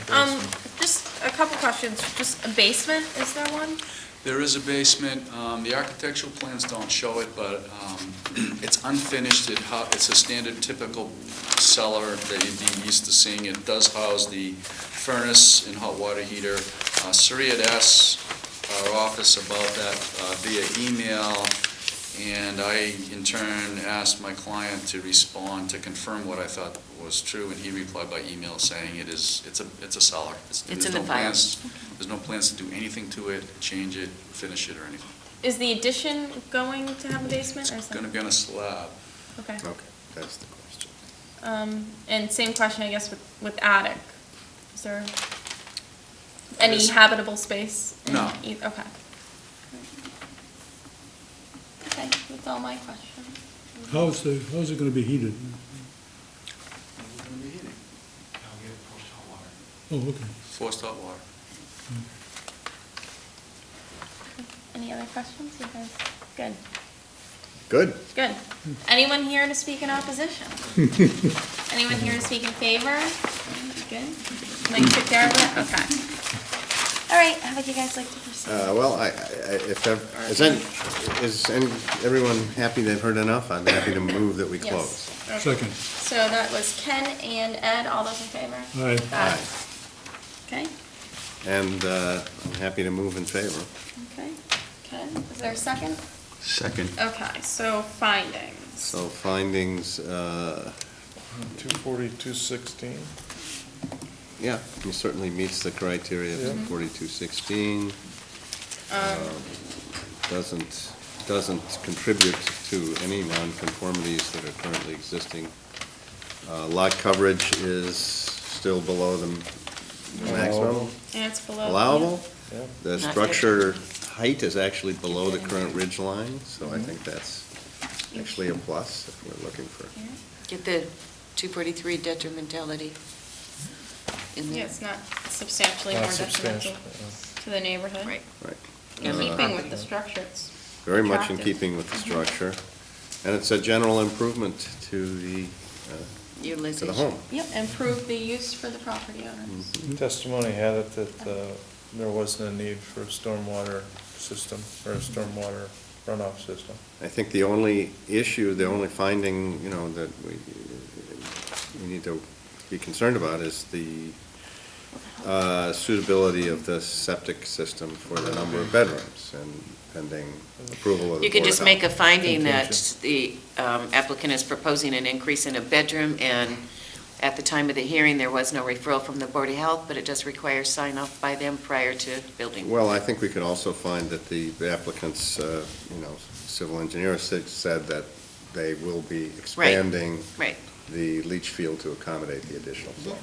[SPEAKER 1] questions? Just a couple questions. Just a basement, is there one?
[SPEAKER 12] There is a basement. The architectural plans don't show it, but it's unfinished. It's a standard typical cellar that you'd be used to seeing. It does house the furnace and hot water heater. Suri had asked our office about that via email, And I, in turn, asked my client to respond to confirm what I thought was true, and he replied by email saying it's a cellar.
[SPEAKER 3] It's
[SPEAKER 12] there's
[SPEAKER 3] in the
[SPEAKER 12] no
[SPEAKER 3] file.
[SPEAKER 12] plans- There's no plans to do anything to it, change it, finish it, or anything.
[SPEAKER 1] Is the addition going to have a basement or
[SPEAKER 12] It's going to
[SPEAKER 1] something?
[SPEAKER 12] be on a slab.
[SPEAKER 1] Okay.
[SPEAKER 2] Okay, that's the question.
[SPEAKER 1] And same question, I guess, with attic. Is there any
[SPEAKER 12] Yes.
[SPEAKER 1] habitable space? in
[SPEAKER 12] No.
[SPEAKER 1] Okay. Okay, that's all my questions.
[SPEAKER 11] How's it gonna be heated?
[SPEAKER 12] It's going to be heating.
[SPEAKER 11] Oh, okay.
[SPEAKER 12] Forced hot water.
[SPEAKER 1] Any other questions? You guys, good,
[SPEAKER 2] Good.
[SPEAKER 1] good. Anyone here to speak in opposition? Anyone here to speak in favor? Good. Mike took care of it? Okay. All right, how would you guys like to proceed?
[SPEAKER 2] Well, is everyone happy they've heard enough? I'm happy to move that we
[SPEAKER 1] Yes.
[SPEAKER 2] close.
[SPEAKER 1] Okay.
[SPEAKER 11] Second.
[SPEAKER 1] So that was Ken and Ed, all those in favor?
[SPEAKER 11] Aye.
[SPEAKER 1] Aye. Okay,
[SPEAKER 2] And I'm happy to move in favor.
[SPEAKER 1] okay. Ken, is there a second?
[SPEAKER 10] Second.
[SPEAKER 1] Okay, so findings.
[SPEAKER 2] So findings,
[SPEAKER 5] 240, 216.
[SPEAKER 2] yeah, he certainly meets the criteria
[SPEAKER 5] Yeah.
[SPEAKER 2] of 4216. Doesn't contribute to any nonconformities that are currently existing. Lot coverage is still below the maximum
[SPEAKER 1] And it's below.
[SPEAKER 2] allowable.
[SPEAKER 5] Yeah.
[SPEAKER 2] The
[SPEAKER 3] Not yet.
[SPEAKER 2] structure height is actually below the current ridge line, so I think that's actually a plus if we're looking for.
[SPEAKER 3] Get the 243 detrimentality in
[SPEAKER 1] Yeah,
[SPEAKER 3] there.
[SPEAKER 1] it's not substantially more
[SPEAKER 5] Not
[SPEAKER 1] detrimental
[SPEAKER 5] substantial.
[SPEAKER 1] to the neighborhood.
[SPEAKER 3] Right.
[SPEAKER 2] Right.
[SPEAKER 3] Yeah,
[SPEAKER 1] In
[SPEAKER 3] meet
[SPEAKER 1] keeping with
[SPEAKER 3] property.
[SPEAKER 1] the structure, it's
[SPEAKER 2] Very much in
[SPEAKER 1] attractive.
[SPEAKER 2] keeping with the structure. And it's a general improvement to the
[SPEAKER 3] Utilization.
[SPEAKER 2] home.
[SPEAKER 1] Yep, improve the use for the property owners.
[SPEAKER 5] Testimony had it that there wasn't a need for a stormwater system or a stormwater runoff system.
[SPEAKER 2] I think the only issue, the only finding, that we need to be concerned about is the suitability of the septic system for the number of bedrooms and pending approval of the
[SPEAKER 3] You can
[SPEAKER 2] Board of
[SPEAKER 3] just make a
[SPEAKER 2] Health.
[SPEAKER 3] finding that
[SPEAKER 5] Contingent.
[SPEAKER 3] the applicant is proposing an increase in a bedroom, and at the time of the hearing, there was no referral from the Board of Health, but it does require sign-off by them prior to building.
[SPEAKER 2] Well, I think we could also find that the applicant's, civil engineer said that they will be expanding
[SPEAKER 3] Right.
[SPEAKER 2] the leach field to accommodate the additional flow.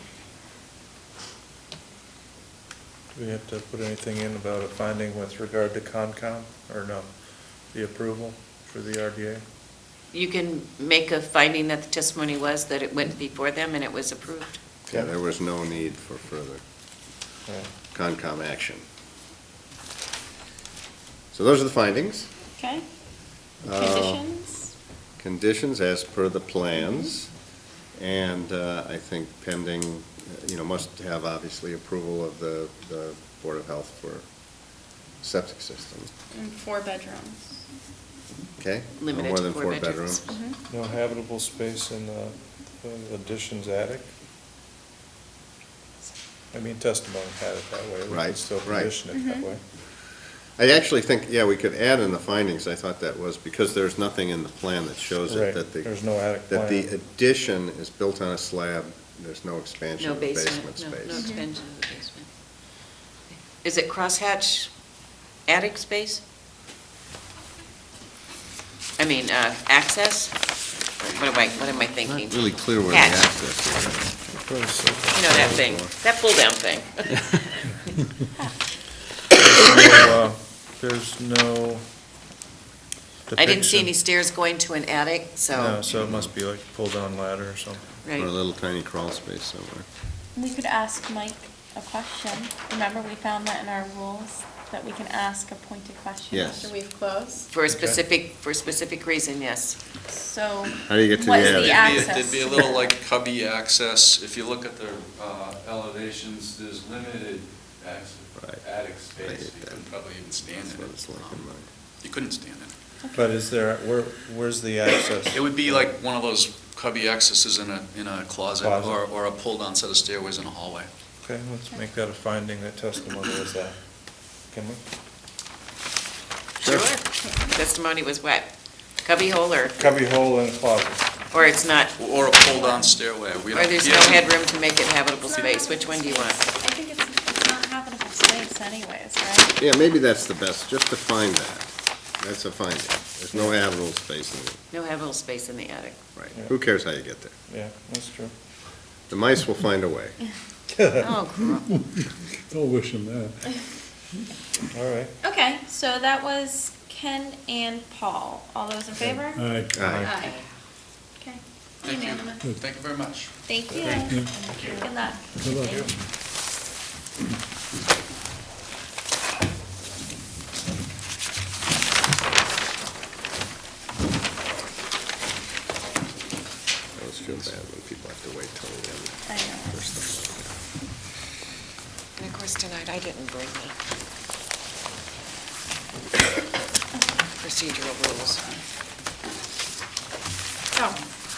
[SPEAKER 5] Do we have to put anything in about a finding with regard to Concom, or no, the approval for the RDA?
[SPEAKER 3] You can make a finding that the testimony was that it went before them and it was approved.
[SPEAKER 2] Yeah, there was no need for further
[SPEAKER 5] Right.
[SPEAKER 2] Concom action. So those are the findings.
[SPEAKER 1] Okay?
[SPEAKER 2] Uh,
[SPEAKER 1] Conditions?
[SPEAKER 2] Conditions as per the plans, and I think pending, must have obviously approval of the Board of Health for septic system,
[SPEAKER 1] And 4 bedrooms.
[SPEAKER 2] okay? No
[SPEAKER 3] Limited
[SPEAKER 2] more
[SPEAKER 3] to
[SPEAKER 2] than
[SPEAKER 3] 4
[SPEAKER 2] 4
[SPEAKER 3] bedrooms.
[SPEAKER 2] bedrooms.
[SPEAKER 5] No habitable space in the addition's attic? I mean, testimony had it that way. We
[SPEAKER 2] Right,
[SPEAKER 5] could still
[SPEAKER 2] right.
[SPEAKER 5] condition it that way.
[SPEAKER 2] I actually think, yeah, we could add in the findings, I thought that was, because there's nothing in the plan that shows it,
[SPEAKER 5] Right,
[SPEAKER 2] that
[SPEAKER 5] there's no attic plan.
[SPEAKER 2] that the addition is built on a slab, there's no expansion
[SPEAKER 3] No
[SPEAKER 2] of the
[SPEAKER 3] basement,
[SPEAKER 2] basement
[SPEAKER 3] no
[SPEAKER 2] space.
[SPEAKER 3] expansion of the basement. Is it crosshatch attic space? I mean, access? What am I thinking?
[SPEAKER 2] Not really clear where the
[SPEAKER 3] Hatch.
[SPEAKER 2] access is.
[SPEAKER 5] Probably so.
[SPEAKER 3] You know that thing, that pull-down thing.
[SPEAKER 5] There's no
[SPEAKER 3] I didn't see any
[SPEAKER 5] depiction.
[SPEAKER 3] stairs going to an attic,
[SPEAKER 5] No,
[SPEAKER 3] so,
[SPEAKER 5] so it must be like pull-down ladder or something.
[SPEAKER 2] Or a
[SPEAKER 3] right.
[SPEAKER 2] little tiny crawl space somewhere.
[SPEAKER 1] We could ask Mike a question. Remember, we found that in our rules, that we can ask a pointed question
[SPEAKER 2] Yes.
[SPEAKER 1] after we've closed.
[SPEAKER 3] For a specific reason, yes.
[SPEAKER 1] So,
[SPEAKER 2] How do you get to
[SPEAKER 1] what
[SPEAKER 2] the
[SPEAKER 1] is the
[SPEAKER 2] attic?
[SPEAKER 1] access?
[SPEAKER 12] There'd be a little like cubby access. If you look at the elevations, there's limited
[SPEAKER 2] Right.
[SPEAKER 12] attic
[SPEAKER 2] I
[SPEAKER 12] space.
[SPEAKER 2] get
[SPEAKER 12] You
[SPEAKER 2] that.
[SPEAKER 12] couldn't probably even stand
[SPEAKER 2] That's
[SPEAKER 12] in
[SPEAKER 2] what
[SPEAKER 12] it.
[SPEAKER 2] it's like in mine.
[SPEAKER 12] You couldn't stand in it.
[SPEAKER 5] But is there, where's the access?
[SPEAKER 12] It would be like one of those cubby accesses in a closet
[SPEAKER 5] Closet.
[SPEAKER 12] or a pull-down set of stairways in a hallway.
[SPEAKER 5] Okay, let's make that a finding, that testimony was that. Can we?
[SPEAKER 3] Sure. Testimony was what? Cubby hole or
[SPEAKER 5] Cubby-hole and closet.
[SPEAKER 3] it's not,
[SPEAKER 12] Or a pull-down stairway. We
[SPEAKER 3] or
[SPEAKER 12] don't-
[SPEAKER 3] there's no
[SPEAKER 12] yeah.
[SPEAKER 3] headroom to make it habitable space? Which one do you want?
[SPEAKER 1] I think it's not habitable space anyways, right?
[SPEAKER 2] Yeah, maybe that's the best, just to find that. That's a finding. There's no habitable space in it.
[SPEAKER 3] No habitable space in the attic.
[SPEAKER 2] Right.
[SPEAKER 5] Yeah.
[SPEAKER 2] Who cares how you get there?
[SPEAKER 5] Yeah, that's true.
[SPEAKER 2] The mice will find a way.
[SPEAKER 3] Oh, crap.
[SPEAKER 11] Don't wish them that.
[SPEAKER 5] All right.
[SPEAKER 1] Okay, so that was Ken and Paul. All those in favor?
[SPEAKER 11] Aye.
[SPEAKER 2] Aye.
[SPEAKER 1] Okay.
[SPEAKER 12] Thank you.
[SPEAKER 1] Unanimous.
[SPEAKER 12] Thank you very much.
[SPEAKER 1] Thank you. Good luck.
[SPEAKER 11] Good luck.
[SPEAKER 2] I always feel bad when people have to wait till the end
[SPEAKER 1] I know.
[SPEAKER 2] for stuff like that.
[SPEAKER 3] And of course, tonight I didn't bring the procedural rules.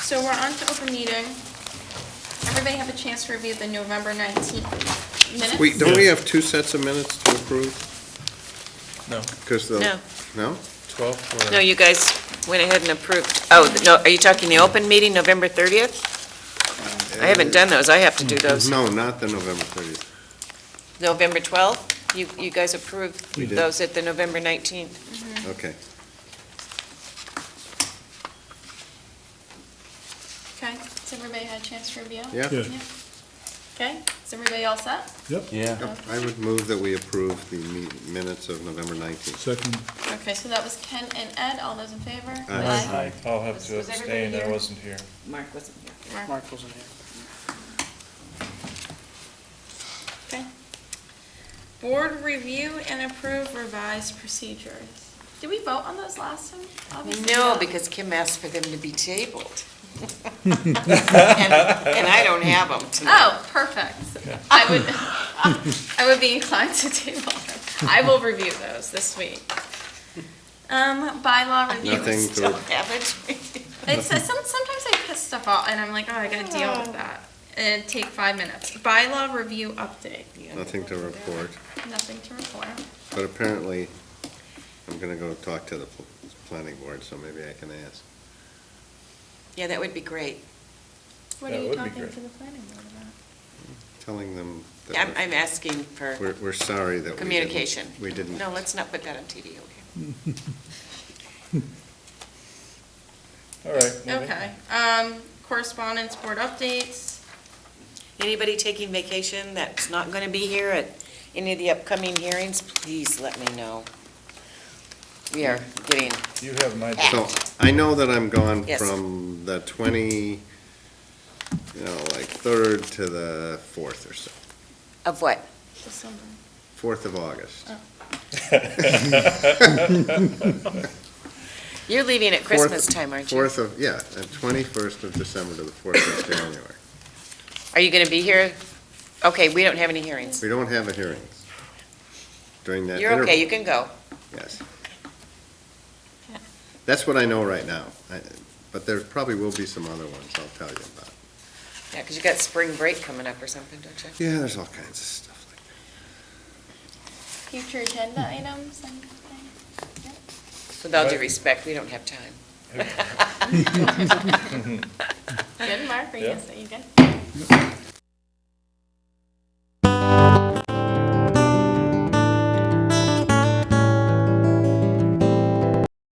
[SPEAKER 1] So we're on to open meeting. Everybody have a chance to review the November 19th minutes?
[SPEAKER 2] Wait, don't we have two sets of minutes to approve?
[SPEAKER 5] No.
[SPEAKER 2] Because the.
[SPEAKER 3] No.
[SPEAKER 2] No?
[SPEAKER 5] 12 or?
[SPEAKER 3] No, you guys went ahead and approved. Oh, no, are you talking the open meeting, November 30th? I haven't done those. I have to do those.
[SPEAKER 2] No, not the November 30th.
[SPEAKER 3] November 12th? You guys approved
[SPEAKER 2] We did.
[SPEAKER 3] those at the November 19th?
[SPEAKER 2] Okay.
[SPEAKER 1] Okay, has everybody had a chance to review?
[SPEAKER 2] Yeah?
[SPEAKER 11] Yeah.
[SPEAKER 1] Okay, is everybody all set?
[SPEAKER 11] Yep,
[SPEAKER 10] Yeah.
[SPEAKER 2] Yep, I would move that we approve the minutes of November 19th.
[SPEAKER 11] second.
[SPEAKER 1] Okay, so that was Ken and Ed. All those in favor?
[SPEAKER 2] Aye.
[SPEAKER 5] I'll have
[SPEAKER 3] Was
[SPEAKER 5] to
[SPEAKER 3] everybody
[SPEAKER 5] abstain, I
[SPEAKER 3] here?
[SPEAKER 5] wasn't here.
[SPEAKER 3] Mark wasn't here.
[SPEAKER 4] Mark wasn't here.
[SPEAKER 1] Okay. Board review and approve revised procedures. Did we vote on those last time? Obviously
[SPEAKER 3] No,
[SPEAKER 1] not.
[SPEAKER 3] because Kim asked for them to be tabled. And I don't have them tonight.
[SPEAKER 1] Oh, perfect. I would be inclined to table them. I will review those this week. Bylaw review.
[SPEAKER 2] Nothing to-
[SPEAKER 3] Still have it?
[SPEAKER 1] Sometimes I piss stuff off and I'm like, oh, I gotta deal with that. And take 5 minutes. Bylaw review update.
[SPEAKER 2] Nothing to report,
[SPEAKER 1] Nothing to report.
[SPEAKER 2] but apparently, I'm gonna go talk to the planning board, so maybe I can ask.
[SPEAKER 3] Yeah, that would be great.
[SPEAKER 1] What
[SPEAKER 5] That
[SPEAKER 1] are you
[SPEAKER 5] would be
[SPEAKER 1] talking
[SPEAKER 5] great.
[SPEAKER 1] to the planning board about?
[SPEAKER 2] Telling them
[SPEAKER 3] I'm
[SPEAKER 2] that
[SPEAKER 3] asking for
[SPEAKER 2] we're sorry that we didn't.
[SPEAKER 3] communication.
[SPEAKER 2] We didn't.
[SPEAKER 3] No, let's not put that on TV, okay?
[SPEAKER 5] All right. moving.
[SPEAKER 1] Okay, correspondence, board updates.
[SPEAKER 3] Anybody taking vacation that's not going to be here at any of the upcoming hearings, please let me know. We are getting,
[SPEAKER 5] You have my,
[SPEAKER 2] So, I know that I'm gone
[SPEAKER 3] Yes.
[SPEAKER 2] from the 3rd to the 4th or so,
[SPEAKER 3] of what?
[SPEAKER 1] December.
[SPEAKER 2] 4th of August.
[SPEAKER 3] You're leaving at Christmas time, aren't you?
[SPEAKER 2] 4th of, yeah, the 21st of December to the 4th of January.
[SPEAKER 3] Are you going to be here? Okay, we don't have any hearings.
[SPEAKER 2] We don't have a hearings during that
[SPEAKER 3] You're
[SPEAKER 2] interval.
[SPEAKER 3] okay, you can go.
[SPEAKER 2] Yes.
[SPEAKER 1] Yeah.
[SPEAKER 2] That's what I know right now, but there probably will be some other ones I'll tell you about.
[SPEAKER 3] Yeah, because you got spring break coming up or something, don't you?
[SPEAKER 2] Yeah, there's all kinds of stuff like
[SPEAKER 1] Future agenda items, anything?
[SPEAKER 3] With all due respect, we don't have time.
[SPEAKER 1] Good, Mark, are you
[SPEAKER 5] Yeah.
[SPEAKER 1] you good?